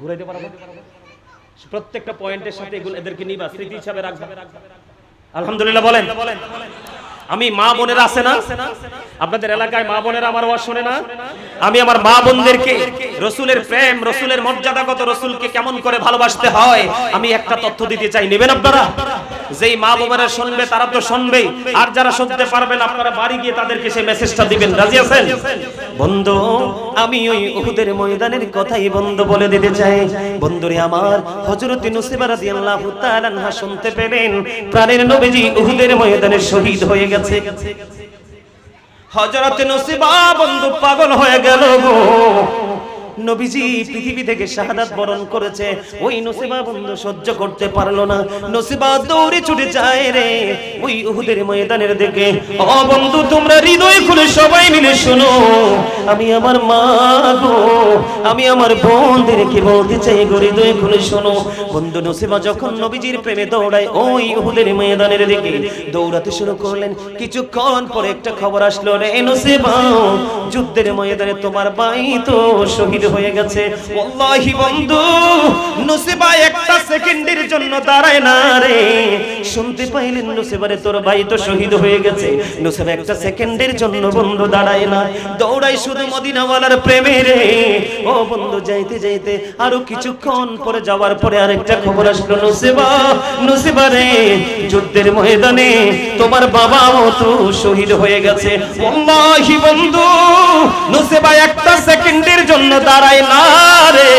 ঘুরে দিতে পারবো? প্রত্যেকটা পয়েন্টের সাথে এগুলো এদেরকে নিবা, স্মৃতি হিসাবে রাখবা। আলহামদুলিল্লাহ বলেন। আমি মা বোনেরা আছে না আপনাদের এলাকায়, মা বোনেরা আমার ওয়াজ শুনে না? আমি আমার মা বোনদেরকে রসুলের প্রেম, রসুলের মর্যাদাগত, রসুলকে কেমন করে ভালোবাসতে হয় আমি একটা তথ্য দিতে চাই, নেবেন আপনারা? যেই মা বোনেরা শুনবে তারা তো শুনবেই, আর যারা শুনতে পারবেন আপনারা বাড়ি গিয়ে তাদেরকে সেই মেসেজটা দিবেন। রাজি আছেন বন্ধু? আমি ওই উহুদের ময়দানের কথাই বন্ধু বলে দিতে চাই। বন্ধুরে আমার, হযরত নুসৈবা রাদিয়াল্লাহু তাআলা আনহা শুনতে পেলেন প্রাণের নবীজি উহুদের ময়দানে শহীদ হয়ে গেছে। হযরত নুসৈবা বন্ধু পাগল হয়ে গেল গো, নবীজি পৃথিবী থেকে শাহাদাত বরণ করেছে। ওই নুসৈবা বন্ধু সহ্য করতে পারলো না, নুসৈবা দৌড়ে ছুটে যায় রে ওই উহুদের ময়দানের দিকে। ও বন্ধু তোমরা হৃদয় খুলে সবাই মিলে শোনো, আমি আমার মা গো, আমি আমার বোনদেরকে বলতে চাই গো, হৃদয় খুলে শোনো। বন্ধু নুসৈবা যখন নবীজির প্রেমে দৌড়ায় ওই উহুদের ময়দানের দিকে দৌড়াতে শুরু করলেন, কিছুক্ষণ পরে একটা খবর আসলো, রে নুসৈবা যুদ্ধের ময়দানে তোমার ভাই তো শহীদ হয়ে গেছে। ওয়াল্লাহি বন্ধু নুসৈবা একটা সেকেন্ডের জন্য দাঁড়ায় না রে। শুনতে পাইলেন নুসৈবারে তোর ভাই তো শহীদ হয়ে গেছে, নুসৈবা একটা সেকেন্ডের জন্য বন্ধু দাঁড়ায় না, দৌড়াই শুধু মদিনাওয়ালার প্রেমে রে। ও বন্ধু যাইতে যাইতে আরো কিছুক্ষণ পরে যাওয়ার পরে আরেকটা খবর আসলো, নুসৈবা রে যুদ্ধের ময়দানে তোমার বাবাও তো শহীদ হয়ে গেছে। ওয়াল্লাহি বন্ধু নুসৈবা একটা সেকেন্ডের জন্য দাঁড়ায় না রে,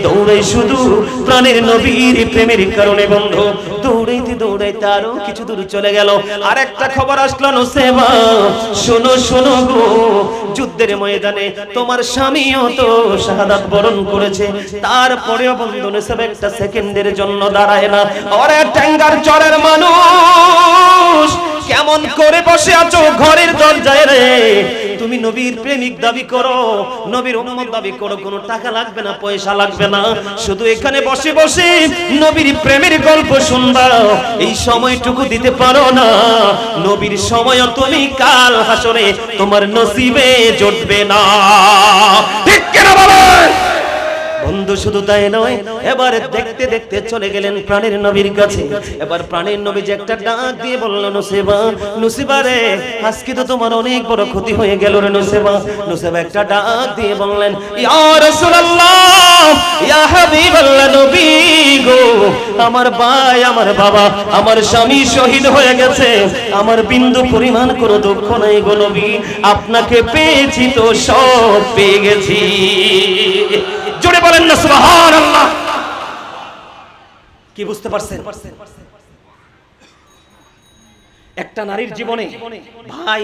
দৌড়াই শুধু প্রাণের নবীর প্রেমের কারণে। বন্ধু দৌড়াইতে দৌড়াইতে আরো কিছু দূর চলে গেল, আর একটা খবর আসলো, নুসৈবা শোনো শোনো গো, যুদ্ধের ময়দানে তোমার স্বামীও তো শাহাদাত বরণ করেছে। তারপরেও বন্ধু নুসৈবা একটা সেকেন্ডের জন্য দাঁড়ায় না। ওরে টেঙ্গার চরের মানুষ, কেমন করে বসে আছো ঘরের দরজায় রে? তুমি নবীর প্রেমিক দাবি করো, নবীর উম্মত দাবি করো, কোনো টাকা লাগবে না, পয়সা লাগবে না, শুধু এখানে বসে বসে নবীর প্রেমের গল্প শুনবা, এই সময়টুকু দিতে পারো না? নবীর সময়ও তুমি কাল হাসরে তোমার নসিবে জুটবে না। ঠিক কিনা বলেন? বন্ধু শুধু তাই নয়, এবারে দেখতে দেখতে চলে গেলেন প্রাণের নবীর কাছে। এবার প্রাণের নবী যে একটা ডাক দিয়ে বলল, নুসৈবা রে আজকে তো তোমার অনেক বড় ক্ষতি হয়ে গেল রে নুসৈবা। নুসৈবা একটা ডাক দিয়ে বললেন, ইয়া রাসূলুল্লাহ, ইয়া হাবিবাল্লাহ, নবী গো, আমার ভাই, আমার বাবা, আমার স্বামী শহীদ হয়ে গেছে, আমার বিন্দু পরিমাণ কোনো দুঃখ নাই গো নবী, আপনাকে পেয়েছি তো সব পেয়ে গেছি। জোরে বলেন না সুবহানাল্লাহ। কি বুঝতে পারছেন? একটা নারীর জীবনে ভাই,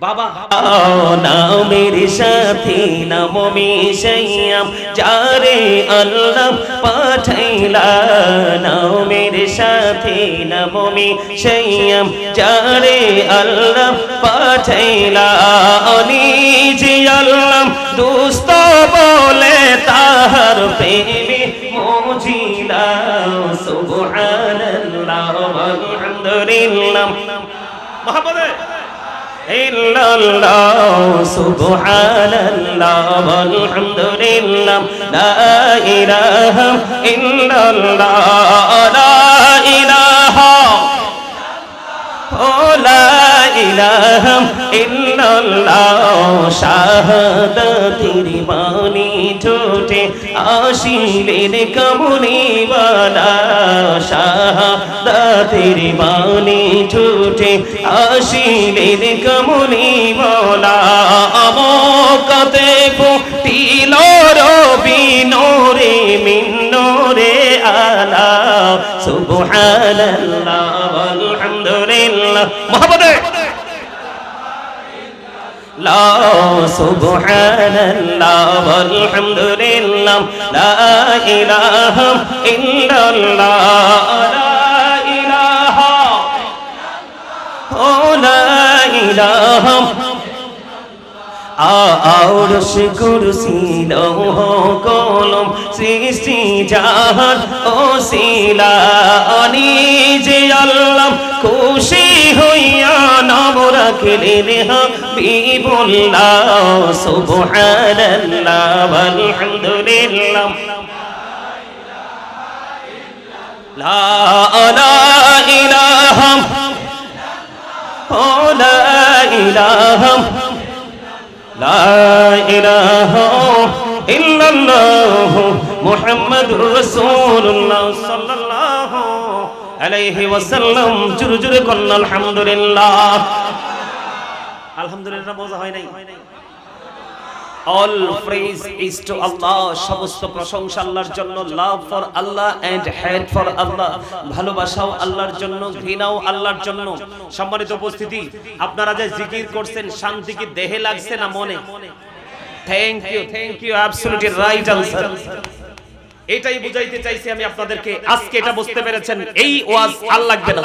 বাবা নাও মেরে সাথে নাম মিশাইয়াম, যারে আল্লাহ পাঠাইলা, নাও মেরে সাথে নাম মিশাইয়াম, যারে আল্লাহ পাঠাইলা, নিজে আল্লাহ দোস্ত বলে তা যাহার প্রেমে মজিলাও সুবহানাল্লাহ আলহামদুলিল্লাহ মহব্বতে ইল্লাল্লাহ সুবহানাল্লাহ আলহামদুলিল্লাহ লা ইলাহা ইল্লাল্লাহ লা ইলাহা লা ইলাহা ইল্লাল্লাহ শাহাদাতের বাণী ঠোঁটে আসিলেন কামলিওয়ালা শাহাদাতের বাণী ঠোঁটে আসিলেন কামলিওয়ালা আমকাতে ফুটিল রবি নূরে মিন নূরে আলা সুবহানাল্লাহ আলহামদুলিল্লাহ মহব্বতে লা সুবহানাল্লাহ আলহামদুলিল্লাহ লা ইলাহা ইল্লাল্লাহ লা ইলাহা লা ইলাহা আরশ কুরসি লৌহ কলম সৃষ্টি জাহান ওসিলা নিজে আল্লাহ খুশি হইয়া নাম রাখলেন হাবিবুল্লাহ সুবহানাল্লাহ আলহামদুলিল্লাহ লা ইলাহা লা ইলাহা লা ইলাহা ইল্লাল্লাহ মুহাম্মাদুর রাসূলুল্লাহ সাল্লাল্লাহু আলাইহি ওয়াসাল্লাম জোরে জোরে বলুন আলহামদুলিল্লাহ আলহামদুলিল্লাহ মজা হয় নাই all praise is to Allah সমস্ত প্রশংসা আল্লাহর জন্য love for Allah and hate for Allah ভালোবাসাও আল্লাহর জন্য ঘৃণাও আল্লাহর জন্য সম্মানিত উপস্থিতি আপনারা যে জিকির করছেন শান্তি কি দেহে লাগছে না মনে thank you absolutely right answer এটাই বুঝাইতে চাইছি আমি আপনাদেরকে আজকে এটা বুঝতে পেরেছেন এই ওয়াজ আর লাগবে না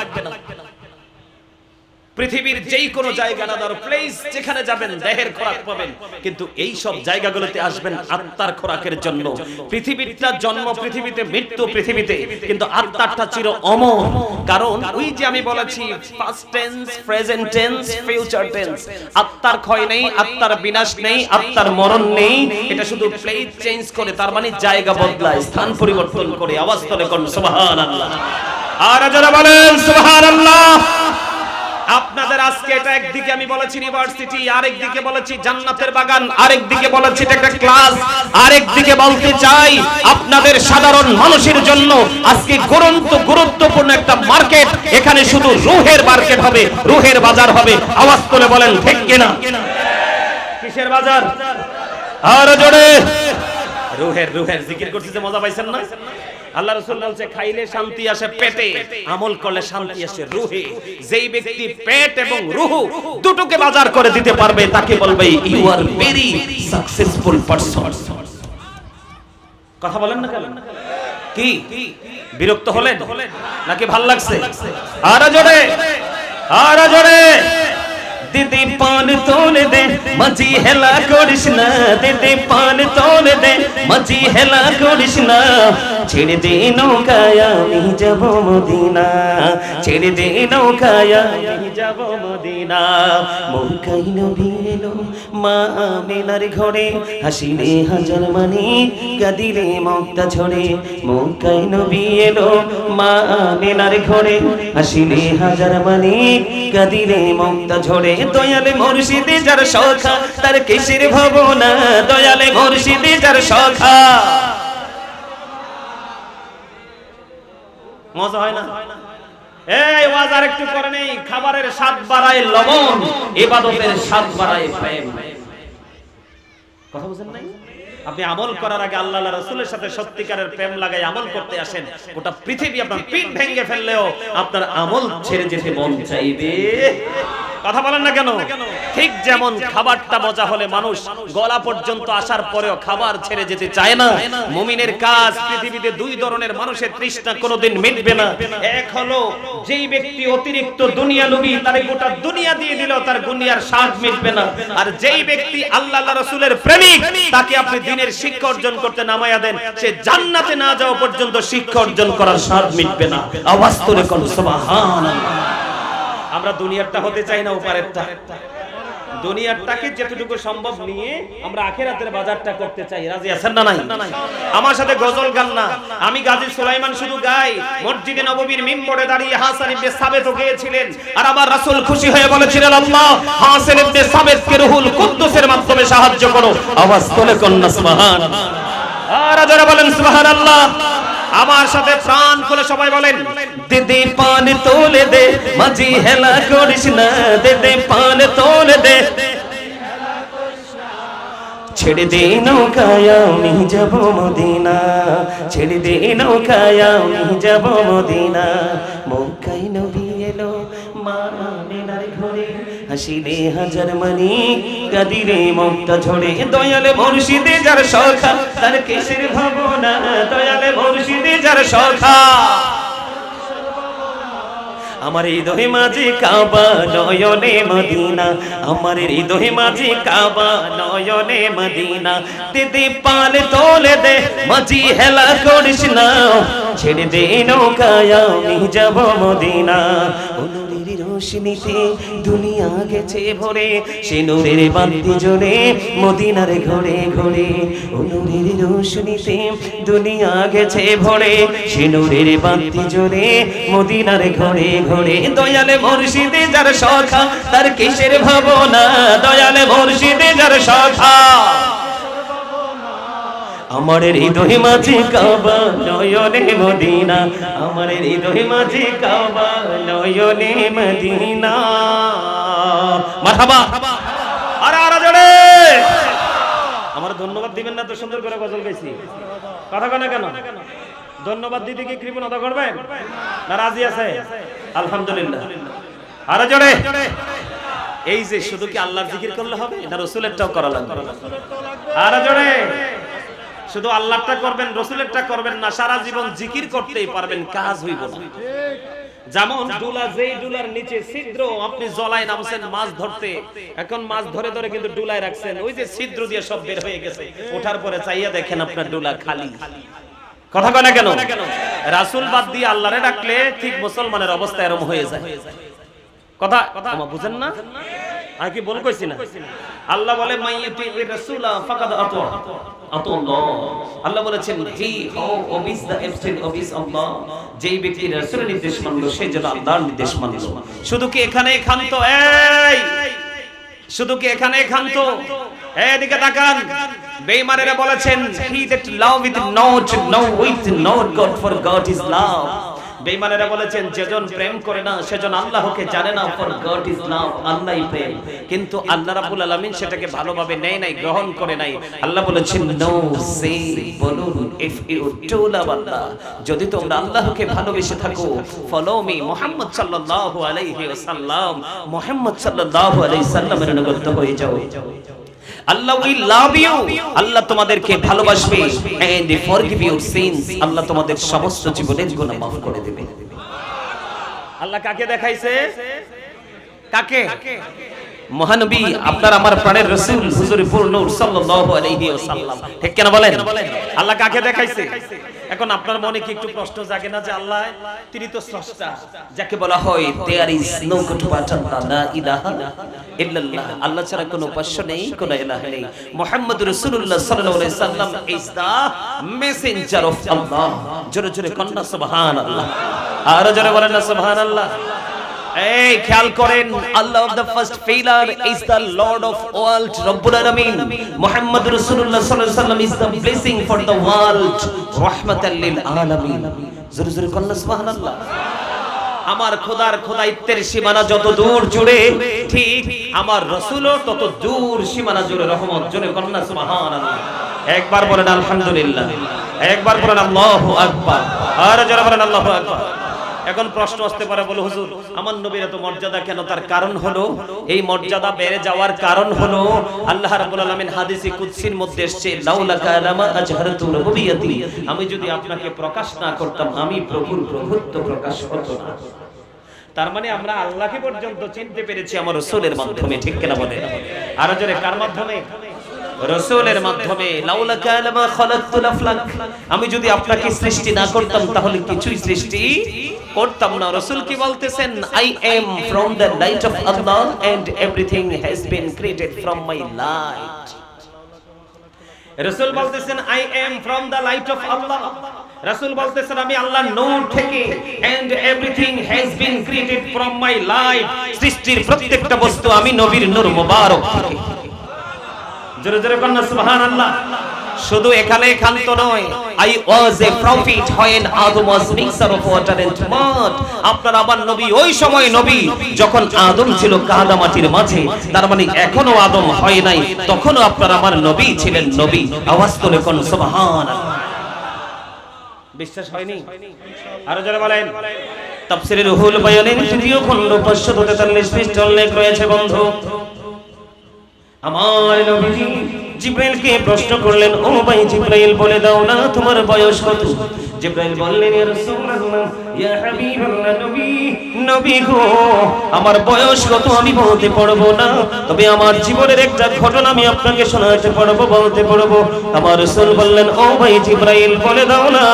পৃথিবীর যেই কোনো জায়গা না ধরো প্লেস যেখানে যাবেন দেহের খোরাক পাবেন কিন্তু এই সব জায়গাগুলোতে আসবেন আত্মার খোরাকের জন্য পৃথিবীটা জন্ম পৃথিবীতে মৃত্যু পৃথিবীতে কিন্তু আত্মাটা চির অমর কারণ ওই যে আমি বলেছি past tense present tense future tense আত্মার ক্ষয় নেই আত্মার বিনাশ নেই আত্মার মরণ নেই এটা শুধু প্লেস চেঞ্জ করে তার মানে জায়গা বদলায় স্থান পরিবর্তন করে আওয়াজ তোলে কোন সুবহানাল্লাহ আর যারা বলেন সুবহানাল্লাহ আপনাদের আজকে এটা একদিকে আমি বলেছি ইউনিভার্সিটি আরেকদিকে বলেছি জান্নাতের বাগান আরেকদিকে বলেছি এটা একটা ক্লাস আরেকদিকে বলতে চাই আপনাদের সাধারণ মানুষের জন্য আজকে গুরুত্বপূর্ণ একটা মার্কেট এখানে শুধু রূহের মার্কেট হবে রূহের বাজার হবে আওয়াজ তুলে বলেন ঠিক কিনা কিসের বাজার আর জোরে রূহের জিকির করতে যে মজা পাইছেন না আল্লাহ রাসূল বলছে খাইলে শান্তি আসে পেটে আমল করলে শান্তি আসে রূহে যেই ব্যক্তি পেট এবং রূহ দুটোকে বাজার করে দিতে পারবে তাকে বলবে you are very successful person কথা বলেন না কেন কি বিরক্ত হলেন নাকি ভাল লাগছে আর জোরে দিদি পান তোলে দে মাঝি হেলা করিস না দিদি পান তোলে দে মাঝি হেলা করিস না ছেড়ে দে নৌকায় আমি যাব মদিনা ছেড়ে দে নৌকায় আমি যাব মদিনা মক্কায় নবী এলো মা আমিনার ঘরে হাসিলে হাজার মানিক কাঁদিলে মুক্তা ঝরে মক্কায় নবী এলো মা আমিনার ঘরে হাসিলে হাজার মানিক কাঁদিলে মুক্তা ঝরে দয়ালে মুর্শিদে যার সখা তার কিসের ভাবনা দয়ালে মুর্শিদে যার সখা মজা হয় না এই ওয়াজ আরেকটু করে নেই খাবারের স্বাদ বাড়ায় লবণ ইবাদতের স্বাদ বাড়ায় প্রেম কথা বুঝেন নাই আপনি আমল করার আগে আল্লাহ রাসূলের সাথে সত্যিকারের প্রেম লাগাই আমল করতে আসেন গোটা পৃথিবী আপনার পিঠ ভেঙে ফেললেও আপনার আমল ছেড়ে যেতে মন চাইবে কথা বলেন না কেন? ঠিক যেমন খাবারটা মজা হলে মানুষ গলা পর্যন্ত আসার পরেও খাবার ছেড়ে যেতে চায় না, মুমিনের কাজ পৃথিবীতে দুই ধরনের মানুষের তৃষ্ণা কোনোদিন মিটবে না। এক হলো যেই ব্যক্তি অতিরিক্ত দুনিয়া লোভী, তার গোটা দুনিয়া দিয়ে দিলেও তার দুনিয়ার স্বাদ মিটবে না। আর যেই ব্যক্তি আল্লাহ রাসূলের প্রেমিক, তাকে আপনি দ্বীনের শিক্ষা অর্জন করতে নামায়া দেন, সে জান্নাতে না যাওয়া পর্যন্ত শিক্ষা অর্জন করার স্বাদ মিটবে না। আওয়াজ করে কোন সুবহানাল্লাহ। আমরা দুনিয়ারটা হতে চাই না, উপরেরটা। দুনিয়ারটাকে যতটুকু সম্ভব নিয়ে আমরা আখিরাতের বাজারটা করতে চাই। রাজি আছেন না নাই? আমার সাথে গজল গান না, আমি গাজী সুলাইমান শুধু গাই। মসজিদে নববীর মিম্বরে দাঁড়িয়ে হাসান ইবনে সাবিত গিয়েছিলেন, আর আমার রাসূল খুশি হয়ে বলেছিলেন, আল্লাহ হাসান ইবনে সাবিতকে রূহুল কুদ্দুসের মাধ্যমে সাহায্য করো। আওয়াজ তোলে কোন সুবহানাল্লাহ। আর যারা বলেন সুবহানাল্লাহ, আমার সাথে প্রাণ খুলে সবাই বলেন, দে দে পান তোলে দে মাঝি হেলা করিস না, দে দে পান তোলে দে ছেড়ে দে নৌকায় আমি যাব মদিনা, ছেড়ে দে নৌকায় আমি যাব মদিনা। মক্কায় নবী এলো মা আমিনার ঘরে, হাসিলে হাজার মানি কাদিরে মমতা ঝরে। দয়ালে মুর্শিদে যার সখা, তার কিসের ভাবনা, দয়ালে মুর্শিদে যার সখা। আমার হৃদয় মাঝে কাবা নয়নে মদিনা, আমার হৃদয় মাঝে কাবা নয়নে মদিনা। দিদি পাল তোলে দে মাঝি হেলা করিস না, ছেড়ে দে নৌকায় আমি যাব মদিনা। অনুরের রোশনীতে দুনিয়া গেছে ভরে, সে নূরের বাতি জ্বলে মদিনার ঘরে ঘরে। অনুরের রোশনীতে দুনিয়া গেছে ভরে, সে নূরের বাতি জ্বলে মদিনার ঘরে ঘরে। দয়ালে মুর্শিদে যার সখা, তার কিসের ভাবনা, দয়ালে মুর্শিদে যার সখা। আমার হৃদয় মাঝে কাবা নয়নে মদিনা, আমার হৃদয় মাঝে কাবা নয়নে মদিনা। মারহাবা। আরে আরে জোরে আমার ধন্যবাদ দিবেন না? তো সুন্দর করে গজল গাইছি, কথা কয় না কেন? ধন্যবাদ দিতে কি কৃপণতা করবেন না? রাজি আছে? আলহামদুলিল্লাহ। আরে জোরে। এই যে শুধু কি আল্লাহর জিকির করলে হবে না রাসূলেরটাও করা লাগবে? আরে জোরে। শুধু আল্লাহরটা করবেন, রাসূলেরটা করবেন না, সারা জীবন জিকির করতেই পারবেন, কাজ হইব না। যেমন ডুলা, যেই ডুলার নিচে ছিদ্র, আপনি জলায় নামছেন মাছ ধরতে, এখন মাছ ধরে ধরে কিন্তু ডুলায় রাখছেন, ওই যে ছিদ্র দিয়ে সব বের হয়ে গেছে, ওঠার পরে চাইয়া দেখেন আপনার ডুলা খালি। কথা কয় না কেন? রাসূল বাদ দিয়ে আল্লাহরে ডাকলে ঠিক মুসলমানের অবস্থা এরকম হয়ে যায়। কথা আমার বুঝেন না? আর কি বল কইছি না? আল্লাহ বলে মাইয়াতির রাসূলা ফাকাদ আতাল্লাহ। আল্লাহ বলেছেন হি হু ওবিস দা এবসেন্ট ওবিস আল্লাহ, যেই ব্যক্তি রাসূলের নির্দেশ মানলো সে যেন আল্লাহর নির্দেশ মানলো। শুধু কি এখানে ক্ষান্ত? এই শুধু কি এখানে ক্ষান্ত? এদিকে তাকান। বেঈমানেরা বলেছেন he that love with not no with not God, for God is love. বেঈমানেরা বলেছেন যেজন প্রেম করে না সেজন আল্লাহকে জানে না, ফর গড ইজ লাভ, আল্লাহই প্রেম। কিন্তু আল্লাহ রাব্বুল আলামিন সেটাকে ভালোভাবে নেয় নাই, গ্রহণ করে নাই। আল্লাহ বলেছেন নো সে, বলুন ইফ ইউ টু লাভ আল্লাহ, যদি তোমরা আল্লাহকে ভালোবেসে থাকো, ফলো মি মুহাম্মদ সাল্লাল্লাহু আলাইহি ওয়াসাল্লাম, মুহাম্মদ সাল্লাল্লাহু আলাইহি সাল্লামের অনুগত হয়ে যাও। আল্লাহ উইল লাভ ইউ, আল্লাহ তোমাদেরকে ভালোবাসবে, এন্ড ফরগিভ ইউর সিনস, আল্লাহ তোমাদের সমস্ত জীবনের গুনাহ মাফ করে দেবে। আল্লাহ কাকে দেখাইছে? কাকে? মহানবী আপনার আমার প্রাণের রাসূল হুজুর নূর সাল্লাল্লাহু আলাইহি ওয়াসাল্লাম। ঠিক কেন বলেন? আল্লাহ কাকে দেখাইছে? এখন আপনার মনে কি একটু প্রশ্ন জাগে না যে আল্লাহ তিনি তো স্রষ্টা, যাকে বলা হয় there is no God but Allah, লা ইলাহা ইল্লাল্লাহ, আল্লাহ ছাড়া কোনো উপাস্য নেই, কোনো ইলাহ নেই। মুহাম্মদুর রাসূলুল্লাহ সাল্লাল্লাহু আলাইহি সাল্লাম ইজ দা মেসেঞ্জার অফ আল্লাহ। জোরে জোরে কন্না সুবহানাল্লাহ। আর জোরে বলেন না সুবহানাল্লাহ। এই খেয়াল করেন, Allah of the first pillar is the Lord of world, রব্বুল আলামিন। মুহাম্মদুর রাসূলুল্লাহ সাল্লাল্লাহু আলাইহি সাল্লাম is the blessing for the world, রাহমাতাল লিল আলামিন। জোরে জোরে কন্না সুবহানাল্লাহ। আমার খোদার খোদাইত্বের সীমানা যত দূর জুড়ে, ঠিক আমার রাসূলও তত দূর সীমানা জুড়ে রহমত। জোরে কন্না সুবহানাল্লাহ। একবার বলেন আলহামদুলিল্লাহ, একবার বলেন আল্লাহু আকবার, আর যারা বলেন আল্লাহু আকবার। এখন প্রশ্ন আসতে পারে, বলে হুজুর আমার নবীর এত মর্যাদা কেন? তার কারণ হলো, এই মর্যাদা বেড়ে যাওয়ার কারণ হলো আল্লাহ রাব্বুল আলামিন হাদিসে কুদসির মধ্যে এসেছে, লাউলাকা লামা আজহারতু রুবুবিয়াতি, আমি যদি আপনাকে প্রকাশ না করতাম আমি প্রভুর প্রভুত্ব প্রকাশ হতো না। তার মানে আমরা আল্লাহকে পর্যন্ত চিনতে পেরেছি আমার রাসূলের মাধ্যমে, ঠিক কিনা বলেন? আর জোরে কার মাধ্যমে? রাসূলের মাধ্যমে। লাউলাকা লামা খালাকতুল আফলাক, আমি যদি আপনাকে সৃষ্টি না করতাম তাহলে কিছুই সৃষ্টি করতাম না। রাসূল কি বলতেছেন? I am from the light of Allah and everything has been created from my light. রাসূল বলতেছেন I am from the light of Allah. রাসূল বলতেছেন আমি আল্লাহর নূর থেকে, and everything has been created from my light, সৃষ্টির প্রত্যেকটা বস্তু আমি নবীর নূর মোবারক থেকে। জোরে জোরে বলুন সুবহানাল্লাহ। শুধু এখানে ক্ষান্ত নয়, I was a prophet when Adam was mixture of water and mud. আপনার আমার নবী ওই সময় নবী যখন আদম ছিল কাদা মাটির মাঝে, তার মানে এখনো আদম হয় নাই, তখনও আপনার আমার নবী ছিলেন নবী। আওয়াজ তুলে কোন সুবহানাল্লাহ। বিশ্বাস হয়নি? আরো জোরে বলেন। তাফসীরে রুহুল বায়ানের তৃতীয় খণ্ড 543 পৃষ্ঠা উল্লেখ রয়েছে বন্ধু। আমার নবীজি জিবরাইলকে প্রশ্ন করলেন, ও ভাই জিবরাইল বলে দাও না তোমার বয়স কত? জিবরাইল বললেন, ইয়া রাসূলুল্লাহ, ইয়া হাবিবাল্লাহ, নবী গো আমার বয়স কত আমি বলতে পারবো না, তবে আমার জীবনের একটা ঘটনা আমি আপনাকে শোনাতে পারবো, বলতে পারবো। আমার রাসূল বললেন, ও ভাই জিবরাইল বলে দাও না।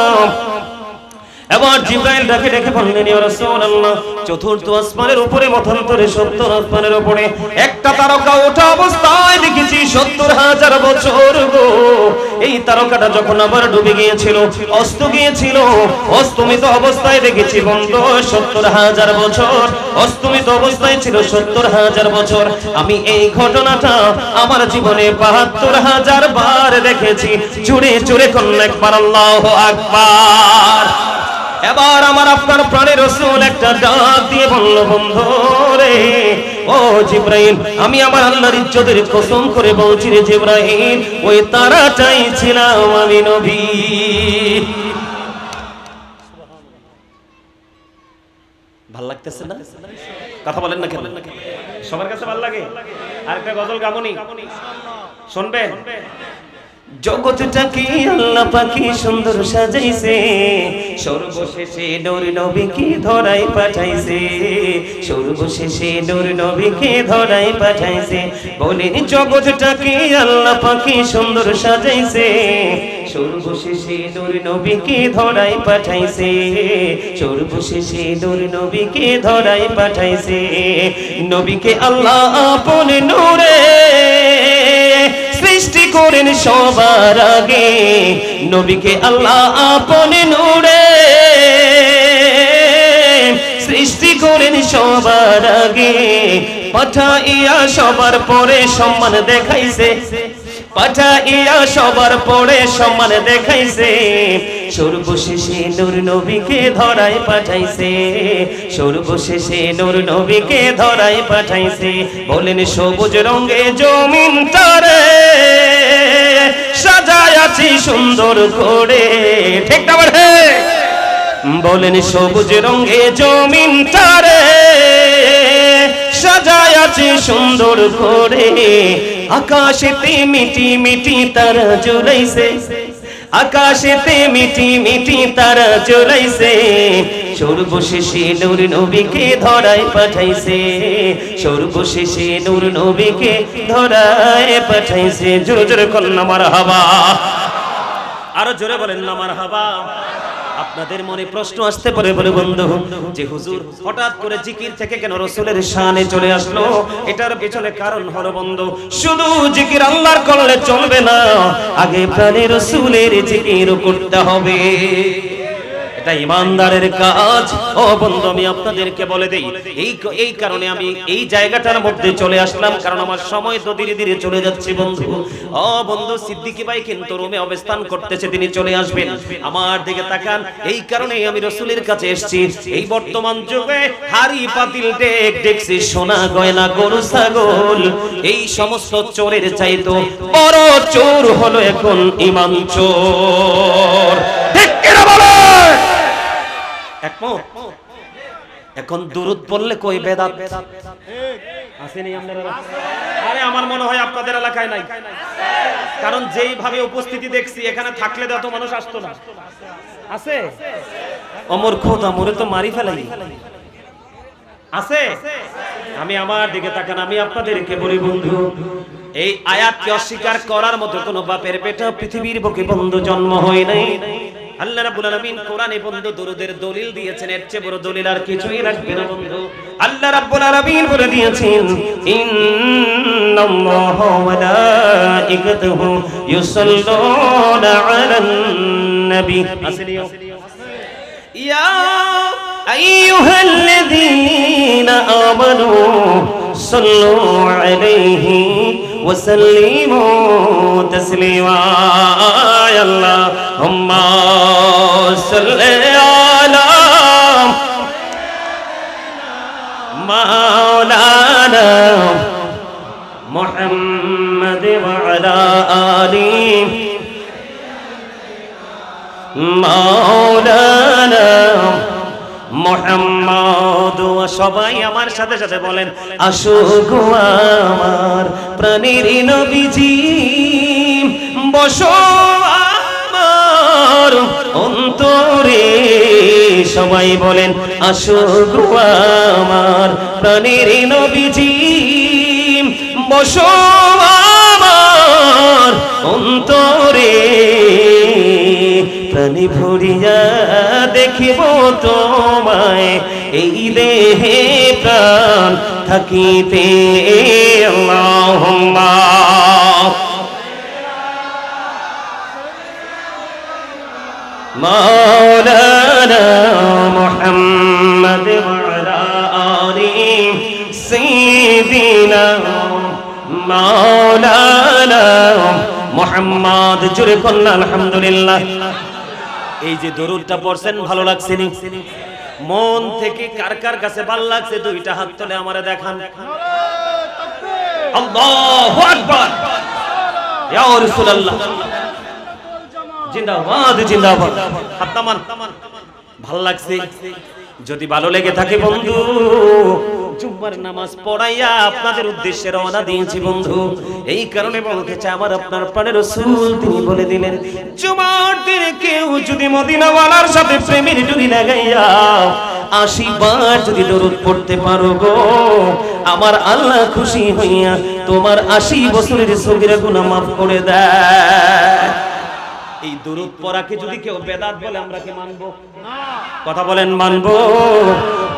এবার জিবরাইল ডেকে ডেকে বললেন, ইয়া রাসূলুল্লাহ, চতুর্থ আসমানের উপরে মতান্তরে 70 আসমানের উপরে একটা তারকা ওঠা অবস্থায় দেখেছি 70,000 বছর গো। এই তারকাটা যখন আবার ডুবে গিয়েছিল, অস্ত গিয়েছিল, অস্তমিত অবস্থায় দেখেছি বন্ধু 70,000 বছর, অস্তমিত অবস্থায় ছিল 70,000 বছর। আমি এই ঘটনাটা আমার জীবনে 72,000 বার দেখেছি। জুড়ে জুড়ে কোন একবার আল্লাহু আকবার। এবার আমার আপনার প্রাণের রাসূল একটা ডাক দিয়ে বলল, বন্ধু রে, ও জিবরাইল, আমি আমার আল্লাহর ইজ্জতের কসম করে বলছি রে জিবরাইল, ওই তারাটাই ছিলাম আমি নবী। ভাল লাগতেছে না? কথা বলেন না কেন? সবার কাছে ভালো লাগে? আরেকটা গজল গাবনি, শুনবেন? জগৎটাকে আল্লাহ পাকি সুন্দর সাজাইছে, সর্বশেষে নূর নবীকে ধরাই পাঠাইছে, সর্বশেষে নূর নবীকে ধরাই পাঠাইছে। বলেন জগৎটাকে আল্লাহ পাকি সুন্দর সাজাইছে, সর্বশেষে নূর নবীকে ধরাই পাঠাইছে, সর্বশেষে নূর নবীকে ধরাই পাঠাইছে। নবীকে আল্লাহ আপন নূরে সৃষ্টি করেন সবার আগে, নবীকে আল্লাহ আপন নূরে সৃষ্টি করেন সবার আগে, পাঠাইয়া সবার পরে সম্মান দেখাইছে, পাঠাইয়া সবার পরে সম্মান দেখাইছে, সর্বশেষে নূর নবীকে ধরাই পাঠাইছে, সর্বশেষে নূর নবীকে ধরাই পাঠাইছে। বলেন সবুজ রঙে জমিনটারে সাজায় আছি সুন্দর করে, ঠিক না বলে? বলেন সবুজ রঙে জমিনটারে সাজায় আছি সুন্দর করে, আকাশেতে মিটি মিটি তারা জ্বলাইছে, আকাশেতে মিটি মিটি তারা জ্বলাইছে, সর্বশেষে নূর নবীকে ধরাই পাঠাইছে, সর্বশেষে নূর নবীকে ধরাই পাঠাইছে। জোরে জোরে বলেন না মারহাবা, আরো জোরে বলেন না মারহাবা। আপনাদের মনে প্রশ্ন আসতে পারে, বলে বন্ধু যে হুজুর হঠাৎ করে জিকির থেকে কেন রাসূলের শানে চলে আসলো? এটার পেছনে কারণ হলো বন্ধু, শুধু জিকির আল্লাহর করলে চলবে না, আগে প্রাণে রাসূলের জিকির করতে হবে। এটা ইমানদারের কাজ। ও বন্ধু আমি আপনাদেরকে বলে দেই, এই কারণে আমি এই জায়গাটার মধ্যে চলে আসলাম, কারণ আমার সময় তো ধীরে ধীরে চলে যাচ্ছে বন্ধু। ও বন্ধু সিদ্দিকী ভাই কিন্তু রুমে অবস্থান করতেছে, তিনি চলে আসবেন, আমার দিকে তাকান। এই কারণে আমি রাসূলের কাছে এসেছি। এই বর্তমান যুগে হাড়ি পাতিল ডেক ডেকসি সোনা গয়না গরু ছাগল, এই সমস্ত চোরের চাইতো বড় চোর হলো এখন ঈমান চোর। ঠিক কিনা বলেন? একমত? এখন দুরূদ পড়লে কই বেদাত আসেনি আপনারা? আরে আমার মনে হয় আপনাদের এলাকায় নাই, কারণ যেইভাবে উপস্থিতি দেখছি এখানে থাকলে তো এত মানুষ আসতো না। আছে? অমর খোদা মোরে তো মারি ফেলাই আছে। আমি আমার দিকে তাকান, আমি আপনাদেরকে বলি বন্ধু, এই আয়াতকে অস্বীকার করার মতো কোন বাপের পেটে পৃথিবীর বুকে বন্ধু জন্ম হয় নাই। আল্লাহ রাব্বুল আলামিন কোরআনে বন্ধু দরুদের দলিল দিয়েছেন, এর চেয়ে বড় দলিল আর কিছুই রাখবে না বন্ধু। আল্লাহ রাব্বুল আলামিন বলে দিয়েছেন, ইন্নাল্লাহা ওয়া মালাইকাতুহু ইউসাল্লুনা আলান নবী। আসলিও ইয়া আইয়ুহাল্লাযীনা আমানু সাল্লু আলাইহি ওয়া সাল্লিমু তাসলিমা। আল্লাহুম্মা সাল্লি আলা মাওলানা মুহাম্মাদ ওয়া আলা আলি মাওলানা মুহাম্মদ। সবাই আমার সাথে সাথে বলেন, আসো গো আমার প্রাণের নবীজি, বসো আমার অন্তরে। সবাই বলেন, আসো গো আমার প্রাণের নবীজি, বসো আমার অন্তরে। প্রাণী ভরিয়া দেখিব তোমায়, এই দেহে প্রাণ থাকিতে। আল্লাহুম্মা মাওলানা মুহাম্মাদ ওয়া আলা আলি সাইয়্যিদিনা মাওলানা মুহাম্মদ। জোরে বলুন আলহামদুলিল্লাহ। এই যে দরুদটা পড়ছেন ভালো লাগছে নি? মন থেকে কার কার কাছে ভালো লাগছে দুইটা হাত তুলে আমারে দেখান। আল্লাহু আকবার, ইয়া রাসূলুল্লাহ, জিন্দাবাদ জিন্দাবাদ। হাত নামান। ভালো লাগছে? যদি ভালো লেগে থাকে বন্ধু, জুম্মার নামাজ পড়াইয়া আপনাদের উদ্দেশ্যে রওনা দিয়েছি বন্ধু। এই কারণে বলতে চাই, আমার আপনার প্রাণের রাসূল তিনি বলে দিলেন, জুমার দিনে কেউ যদি মদিনাওয়ালার সাথে প্রেমের ডুরি লাগাইয়া 80 বার যদি দরুদ পড়তে পারো গো, আমার আল্লাহ খুশি হইয়া তোমার 80 বছরের সগীরা গুনাহ মাফ করে দেয়। এই দরুদ পড়াকে যদি কেউ বেদাত বলে, আমরা কি মানবো? কথা বলেন, মানবো?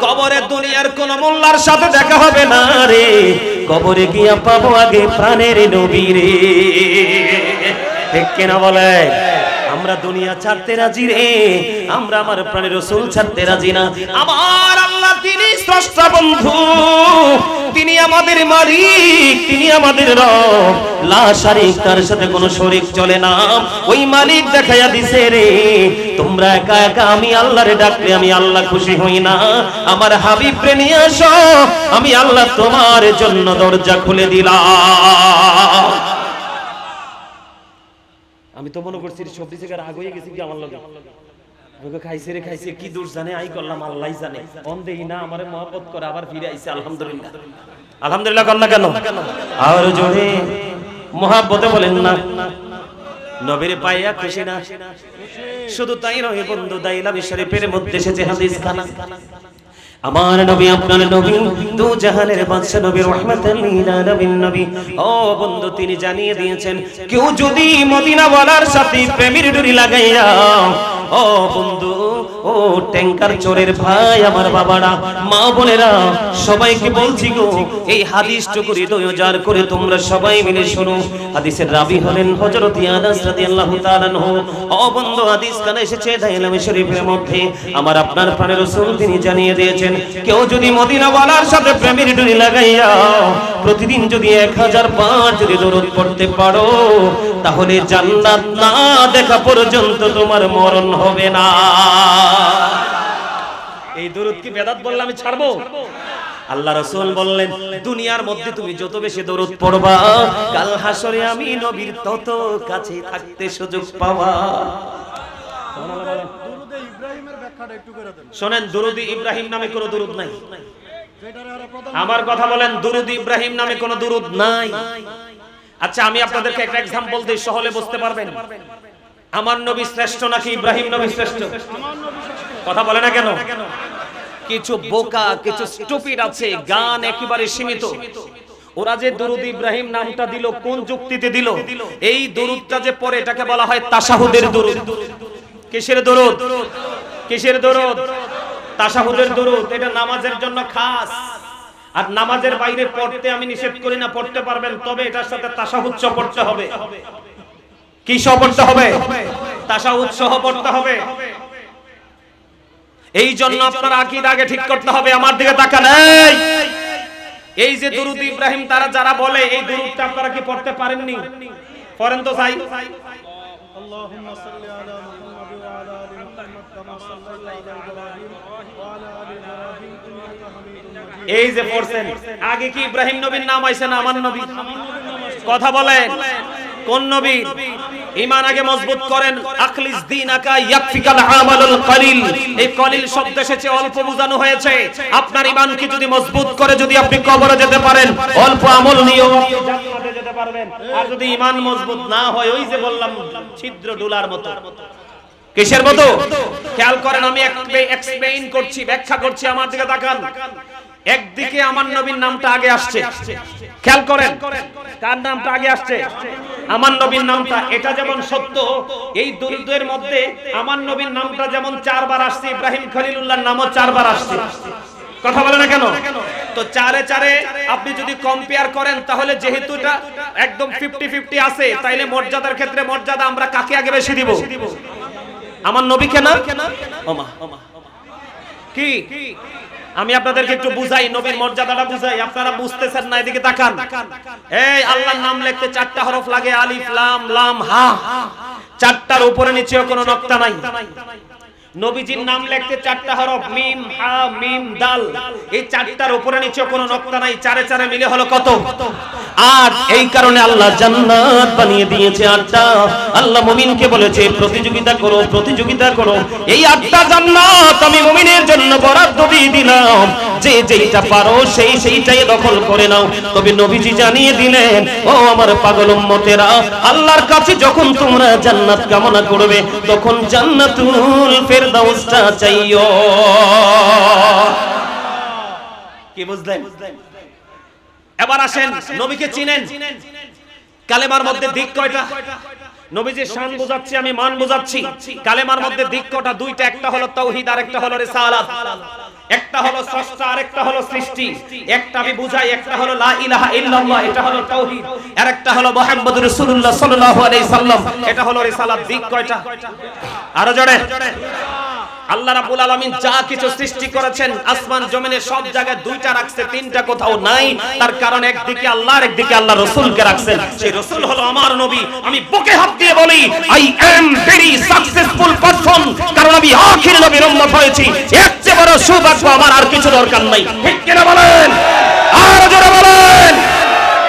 কবরে দুনিয়ার কোন মোল্লার সাথে দেখা হবে না রে, কবরে গিয়া পাবো আগে প্রাণের নবী রে। ঠিক কিনা বলে? আমরা দুনিয়া ছাড়তে রাজি রে, আমরা আমার প্রাণের রাসূল ছাড়তে রাজি না। আমার আল্লাহ তিনি স্রষ্টা বন্ধু, তিনি আমাদের মালিক, তিনি আমাদের রব, লা শারীক, তার সাথে কোনো শরীক চলে না। ওই মালিক দেখাইয়া দিছে রে, তোমরা একা একা আমি আল্লাহরে ডাকলে আমি আল্লাহ খুশি হই না। আমার হাবিব রে নিয়ে আসো, আমি আল্লাহ তোমার জন্য দরজা খুলে দিলাম। আমি তো মনে করছি সবজি থেকে রাগ হয়ে গেছি কি আমার লগে, ওকে খাইছে রে খাইছে, কি দোষ জানে, আই করলাম আল্লাহই জানে। অন্ধেই না আমারে মহব্বত করে আবার ফিরে আইছে। আলহামদুলিল্লাহ, আলহামদুলিল্লাহ কর না কেন? আর জোরে মহব্বতে বলেন না, নবীর পাইয়া খুশি না? শুধু তাই নয় বন্ধু, দাইলামি শরীফের মধ্যে এসেছে হাদিস খানা, আমার নবী আপনার নবী দু জাহানের বাদশা নবী রাহমাতাল লিল আলামিন নবী, ও বন্ধু তিনি জানিয়ে দিয়েছেন, কেউ যদি মদিনা ওয়ালার সাথে প্রেমের ডুরি লাগাইয়া, ও বন্ধু, ও ট্যাঙ্কার চোরের ভাই, আমার বাবারা, মা বোনেরা, সবাইকে বলছি গো, এই হাদিসটুকু হৃদয়জার করে তোমরা সবাই মিলে শোনো। হাদিসের রাবী হলেন হযরত আনাস রাদিয়াল্লাহু তাআলা আনহু। ও বন্ধু, হাদিস কানে এসেছে দাইলামি শরীফের মধ্যে, আমার আপনার প্রাণের রাসূল তিনি জানিয়ে দিয়েছেন, কেউ যদি মদিনা ওয়ালার সাথে প্রেমের ডুরি লাগাইয়া প্রতিদিন যদি 1000 বার যদি দরুদ পড়তে পারো, তাহলে জান্নাত না দেখা পর্যন্ত তোমার মরণ হবে না। এই দরুদ কি বেদাত বললে আমি ছাড়বো? আল্লাহ রাসূল বললেন, দুনিয়ার মধ্যে তুমি যত বেশি দরুদ পড়বা, কাল হাসরে আমি নবীর তত কাছে থাকতে সুযোগ পাবা। দুরুদে ইব্রাহিমের ব্যাখ্যা শোনেন, দুরুদ ইব্রাহিম নামে কোনো দুরুদ নাই। আমার কথা বলেন, দুরুদ ইব্রাহিম নামে কোনো দুরুদ নাই। আচ্ছা, আমি আপনাদেরকে একটা एग्जांपल দেই, সহলে বুঝতে পারবেন। আমার নবী শ্রেষ্ঠ নাকি ইব্রাহিম নবী শ্রেষ্ঠ? কথা বলে না কেন? কিছু বোকা, কিছু স্টুপিড আছে, গান একেবারে সীমিত। ওরা যে দুরুদ ইব্রাহিম নামটা দিল, কোন যুক্তিতে দিল? এই দুরুদটা যে পড়ে এটাকে বলা হয় তাশাহুদের দুরুদ। কিসের দুরুদ? কিসের দুরুদ? তাশাহুদের দুরুদ। এটা নামাজের জন্য খাস। আর নামাজের বাইরে পড়তে আমি নিষেধ করি না, পড়তে পারবেন, তবে এটার সাথে তাশাহুদ সহ পড়তে হবে। কি সহ পড়তে হবে? তাশাহুদ সহ পড়তে হবে। এই জন্য আপনার আকীদা আগে ঠিক করতে হবে। আমার দিকে তাকান। এই যে দুরুদ ইব্রাহিম তারা যারা বলে, এই দুরুদটা আপনারা কি পড়তে পারেননি? পড়েন তো ভাই। আল্লাহুম্মা সাল্লি আলা মুহাম্মাদ ওয়া আলা আলি মুহাম্মাদ কামা সাল্লাইতা আলা ইব্রাহিম ওয়া আলা আলি ইব্রাহিম ইন্নাকা হামিদুম মাজিদ। এই যে পড়ছেন, আগে কি ইব্রাহিম নবীর নাম আইছে না আমার নবী? কথা বলেন, কোন নবী? ঈমান আগে মজবুত করেন। আখলিস দীনাকা ইয়াকফিকাল আমালুল কলিল। এই কলিল শব্দ এসেছে, অল্প বোঝানো হয়েছে। আপনার ঈমানকে যদি মজবুত করে, যদি আপনি কবরে যেতে পারেন, অল্প আমল নিয়েও আপনি জান্নাতে যেতে পারবেন। আর যদি ঈমান মজবুত না হয়, ওই যে বললাম, ছিদ্র ডুলার মতো। কিসের মতো? খেয়াল করেন, আমি এক্সপ্লেইন করছি, ব্যাখ্যা করছি। আমার দিকে তাকান। একদিকে আমার নবীর নামটা আগে আসছে, খেয়াল করেন কার নামটা আগে আসছে? আমার নবীর নামটা। এটা যেমন সত্য, এই দুরুদের মধ্যে আমার নবীর নামটা যেমন 4 বার আসছে, ইব্রাহিম খলিলুল্লাহর নামও 4 বার আসছে। কথা বলে না কেন? তো 4-এ আপনি যদি কম্পেয়ার করেন, তাহলে যেহেতু এটা একদম 50-50 আছে, তাইলে মর্যাদার ক্ষেত্রে মর্যাদা আমরা কাকে আগে বেশি দিব? আমার নবীকে না? ওমা কি? আমি আপনাদেরকে একটু বুঝাই, নবীর মর্যাদাটা বুঝাই। আপনারা বুঝতেছেন না, এদিকে তাকান। এই আল্লাহর নাম লিখতে 4টা হরফ লাগে, আলিফ লাম লাম হা। 4টার উপরে নিচেও কোনো নকতা নাই। নবীজির নাম লিখতে 4টা হরফ, মিম হা মিম দাল। এই 4টার উপরে নিচেও কোনো নকতা নাই। 4-এ মিলে হলো কত? 8। এই কারণে আল্লাহ জান্নাত বানিয়ে দিয়েছে 8টা। আল্লাহ মুমিনকে বলেছে প্রতিযোগিতা করো, প্রতিযোগিতা করো। এই 8টা জান্নাত আমি মুমিনের জন্য বরাদ্দ দিয়ে দিলাম। যে যেইটা পারো সেইটাই দখল করে নাও। তবে নবীজি জানিয়ে দিলেন, ও আমার পাগল উম্মতেরা, আল্লাহর কাছে যখন তোমরা জান্নাত কামনা করবে, তখন জান্নাতুল ফেরদাউসটা চাইও। কি বুঝলেন? এবার আসেন, নবীকে চিনেন? কালেমার মধ্যে দিক কয়টা? নবীজির শান বোঝাচ্ছি, আমি মান বোঝাচ্ছি। কালেমার মধ্যে দিক কয়টা? 2টা। একটা হলো তাওহীদ, আর একটা হলো রিসালাত। একটা হলো স্রষ্টা, আর একটা হলো সৃষ্টি। একটা আমি বুঝাই, একটা হলো লা ইলাহা ইল্লাল্লাহ, এটা হলো তাওহীদ। আর একটা হলো মুহাম্মদুর রাসূলুল্লাহ সাল্লাল্লাহু আলাইহি সাল্লাম, এটা হলো রিসালাত। দিক কয়টা? আরো জোরে। আল্লাহ রাব্বুল আলামিন যা কিছু সৃষ্টি করেছেন, আসমান জমিনে সব জায়গায় 2টা রাখছে, 3টা কোথাও নাই। তার কারণ একদিকে আল্লাহ, আর একদিকে আল্লাহ রাসূলকে রাখছেন। সেই রাসূল হলো আমার নবী। আমি বুকে হাত দিয়ে বলি, I am very successful person, কারণ আমি আখির নবীর উম্মত হয়েছি। এর চেয়ে বড় সৌভাগ্য আমার আর কিছু দরকার নাই। ঠিক কিনা বলেন? আর জোরে বলেন।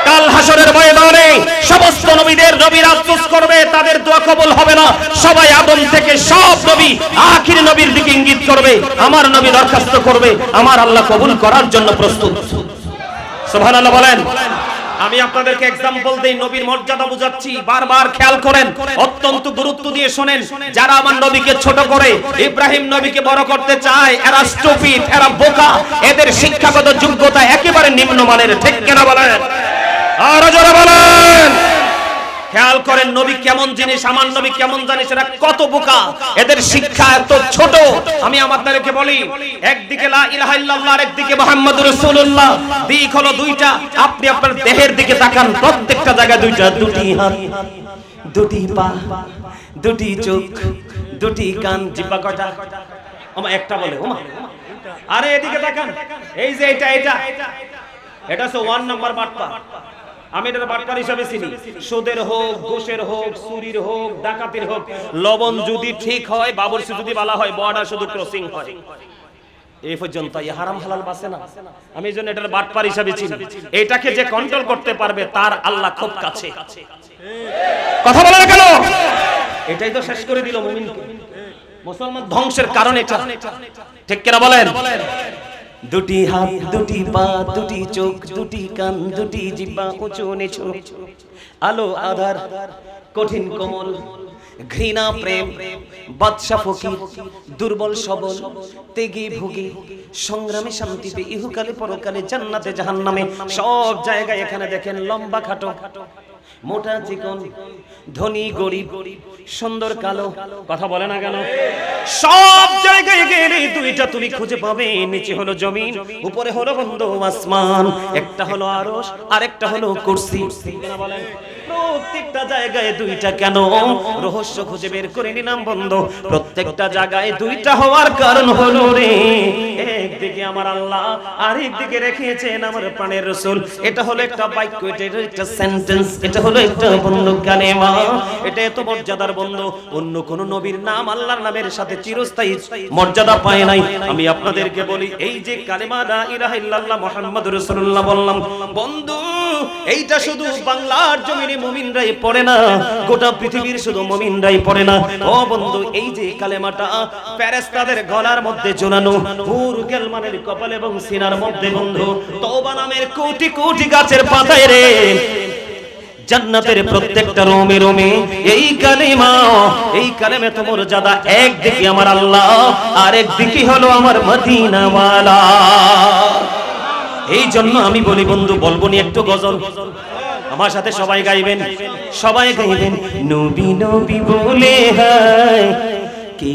কাল হাসরের ময়দানে সমস্ত নবীদের নবীরা আফসোস করবে, তাদের দোয়া কবুল হবে না। সবাই আদম থেকে সব নবী আখির নবীর দিকে ইঙ্গিত করবে, আমার নবী দরখাস্ত করবে, আমার আল্লাহ কবুল করার জন্য প্রস্তুত। সুবহানাল্লাহ বলেন। আমি আপনাদেরকে एग्जांपल দেই, নবীর মর্যাদা বুঝাচ্ছি, বারবার খেয়াল করেন, অত্যন্ত গুরুত্ব দিয়ে শুনেন। যারা আমার নবীকে ছোট করে, ইব্রাহিম নবীকে বড় করতে চায়, এরা স্টুপিড, এরা বোকা। এদের শিক্ষাগত যোগ্যতা একেবারে নিম্নমানের। ঠিক কিনা বলেন? আর জোরে বলেন। খেয়াল করেন, নবী কেমন জিনিস, আমার নবী কেমন জানিস, এরা কত বোকা, এদের শিক্ষা এত ছোট। আমি আপনাদেরকে বলি, একদিকে লা ইলাহা ইল্লাল্লাহ, আর একদিকে মুহাম্মদুর রাসূলুল্লাহ। দিক হলো 2টা। আপনি আপনার দেহের দিকে তাকান, প্রত্যেকটা জায়গায় 2টা। 2টি হাত, 2টি পা, 2টি চোখ, 2টি কান, জিহ্বা কয়টা? ওমা একটা বলে, ওমা। আরে এদিকে তাকান, এই যে এটা হচ্ছে 1 নাম্বার বাটপা। আমি এটা বাটপার হিসাবে চিনি। সুদের হোক, ঘুষের হোক, চুরির হোক, ডাকাতির হোক, লবণ যদি ঠিক হয়, বাবরসি যদি বলা হয়, বর্ডার শুধু ক্রসিং হয়, এই পর্যন্ত হারাম হালাল বাঁচে না। আমি এইজন্য এটার বাটপার হিসাবে চিনি। এটাকে যে কন্ট্রোল করতে পারবে, তার আল্লাহ খুব কাছে। কথা বলে না কেন? এটাই তো শেষ করে দিল মুমিনকে। মুসলমান ধ্বংসের কারণ এটা, ঠিক কিনা বলেন? দুটি হাত, দুটি পা, দুটি চোখ, দুটি কান, দুটি জিহ্বা, উঁচু নিচু, আলো আধার, কঠিন কোমল, ঘৃণা প্রেম, বাদশা ফকির, দুর্বল সবল, তেগি ভুগি, সংগ্রামে শান্তিতে, ইহকালে পরকালে, জান্নাতে জাহান্নামে, সব জায়গায় এখানে দেখেন লম্বা খাটো, মোটা চিকন, ধনী গরিব, সুন্দর কালো, কথা বলে না কেন? সব জায়গায় গেলে দুইটা তুমি খুঁজে পাবে, নিচে হলো জমিন, উপরে হলো বন্ধু আসমান, একটা হলো আরশ আর একটা হলো কুরসি। বলেন প্রত্যেকটা জায়গায় দুইটা কেন? রহস্য খুঁজে বের করে নিলাম বন্ধু। প্রত্যেকটা জায়গায় দুইটা হওয়ার কারণ হলো রে, একদিকে আমার আল্লাহ আর একদিকে রেখেছেন আমার প্রাণের রাসূল। এটা হলো একটা বাক্য, এটা একটা সেন্টেন্স, এটা হলো একটা বন্ধু কালেমা। এটা এত মর্যাদার বন্ধু, অন্য কোন নবীর নাম আল্লাহর নামের সাথে চিরস্থায়ী মর্যাদা পায় নাই। আমি আপনাদেরকে বলি, এই যে কালেমা লা ইলাহা ইল্লাল্লাহ মুহাম্মাদুর রাসূলুল্লাহ বললাম বন্ধু, এইটা শুধু বাংলার জমিনে মুমিনরাই পড়ে না, গোটা পৃথিবীর শুধু মুমিনরাই পড়ে না। ও বন্ধু, এই যে কালেমাটা ফেরেশতাদের গলার মধ্যে ঝুলানো, হুর গেলমানের কপাল এবং সিনার মধ্যে বন্ধু, তওবা নামের কোটি কোটি গাছের পাতায় রে, জান্নাতের প্রত্যেকটা রোমে রোমে এই কালেমা, এই কালেমে তো মর্যাদা। একদিকে আমার আল্লাহ আর একদিকে হলো আমার মদিনাওয়ালা। এই জন্য আমি বলি বন্ধু, বলবো নি একটু গজল? আমার সাথে সবাই গাইবেন, সবাই গাইবেন। নবী নবী বলে হায় কে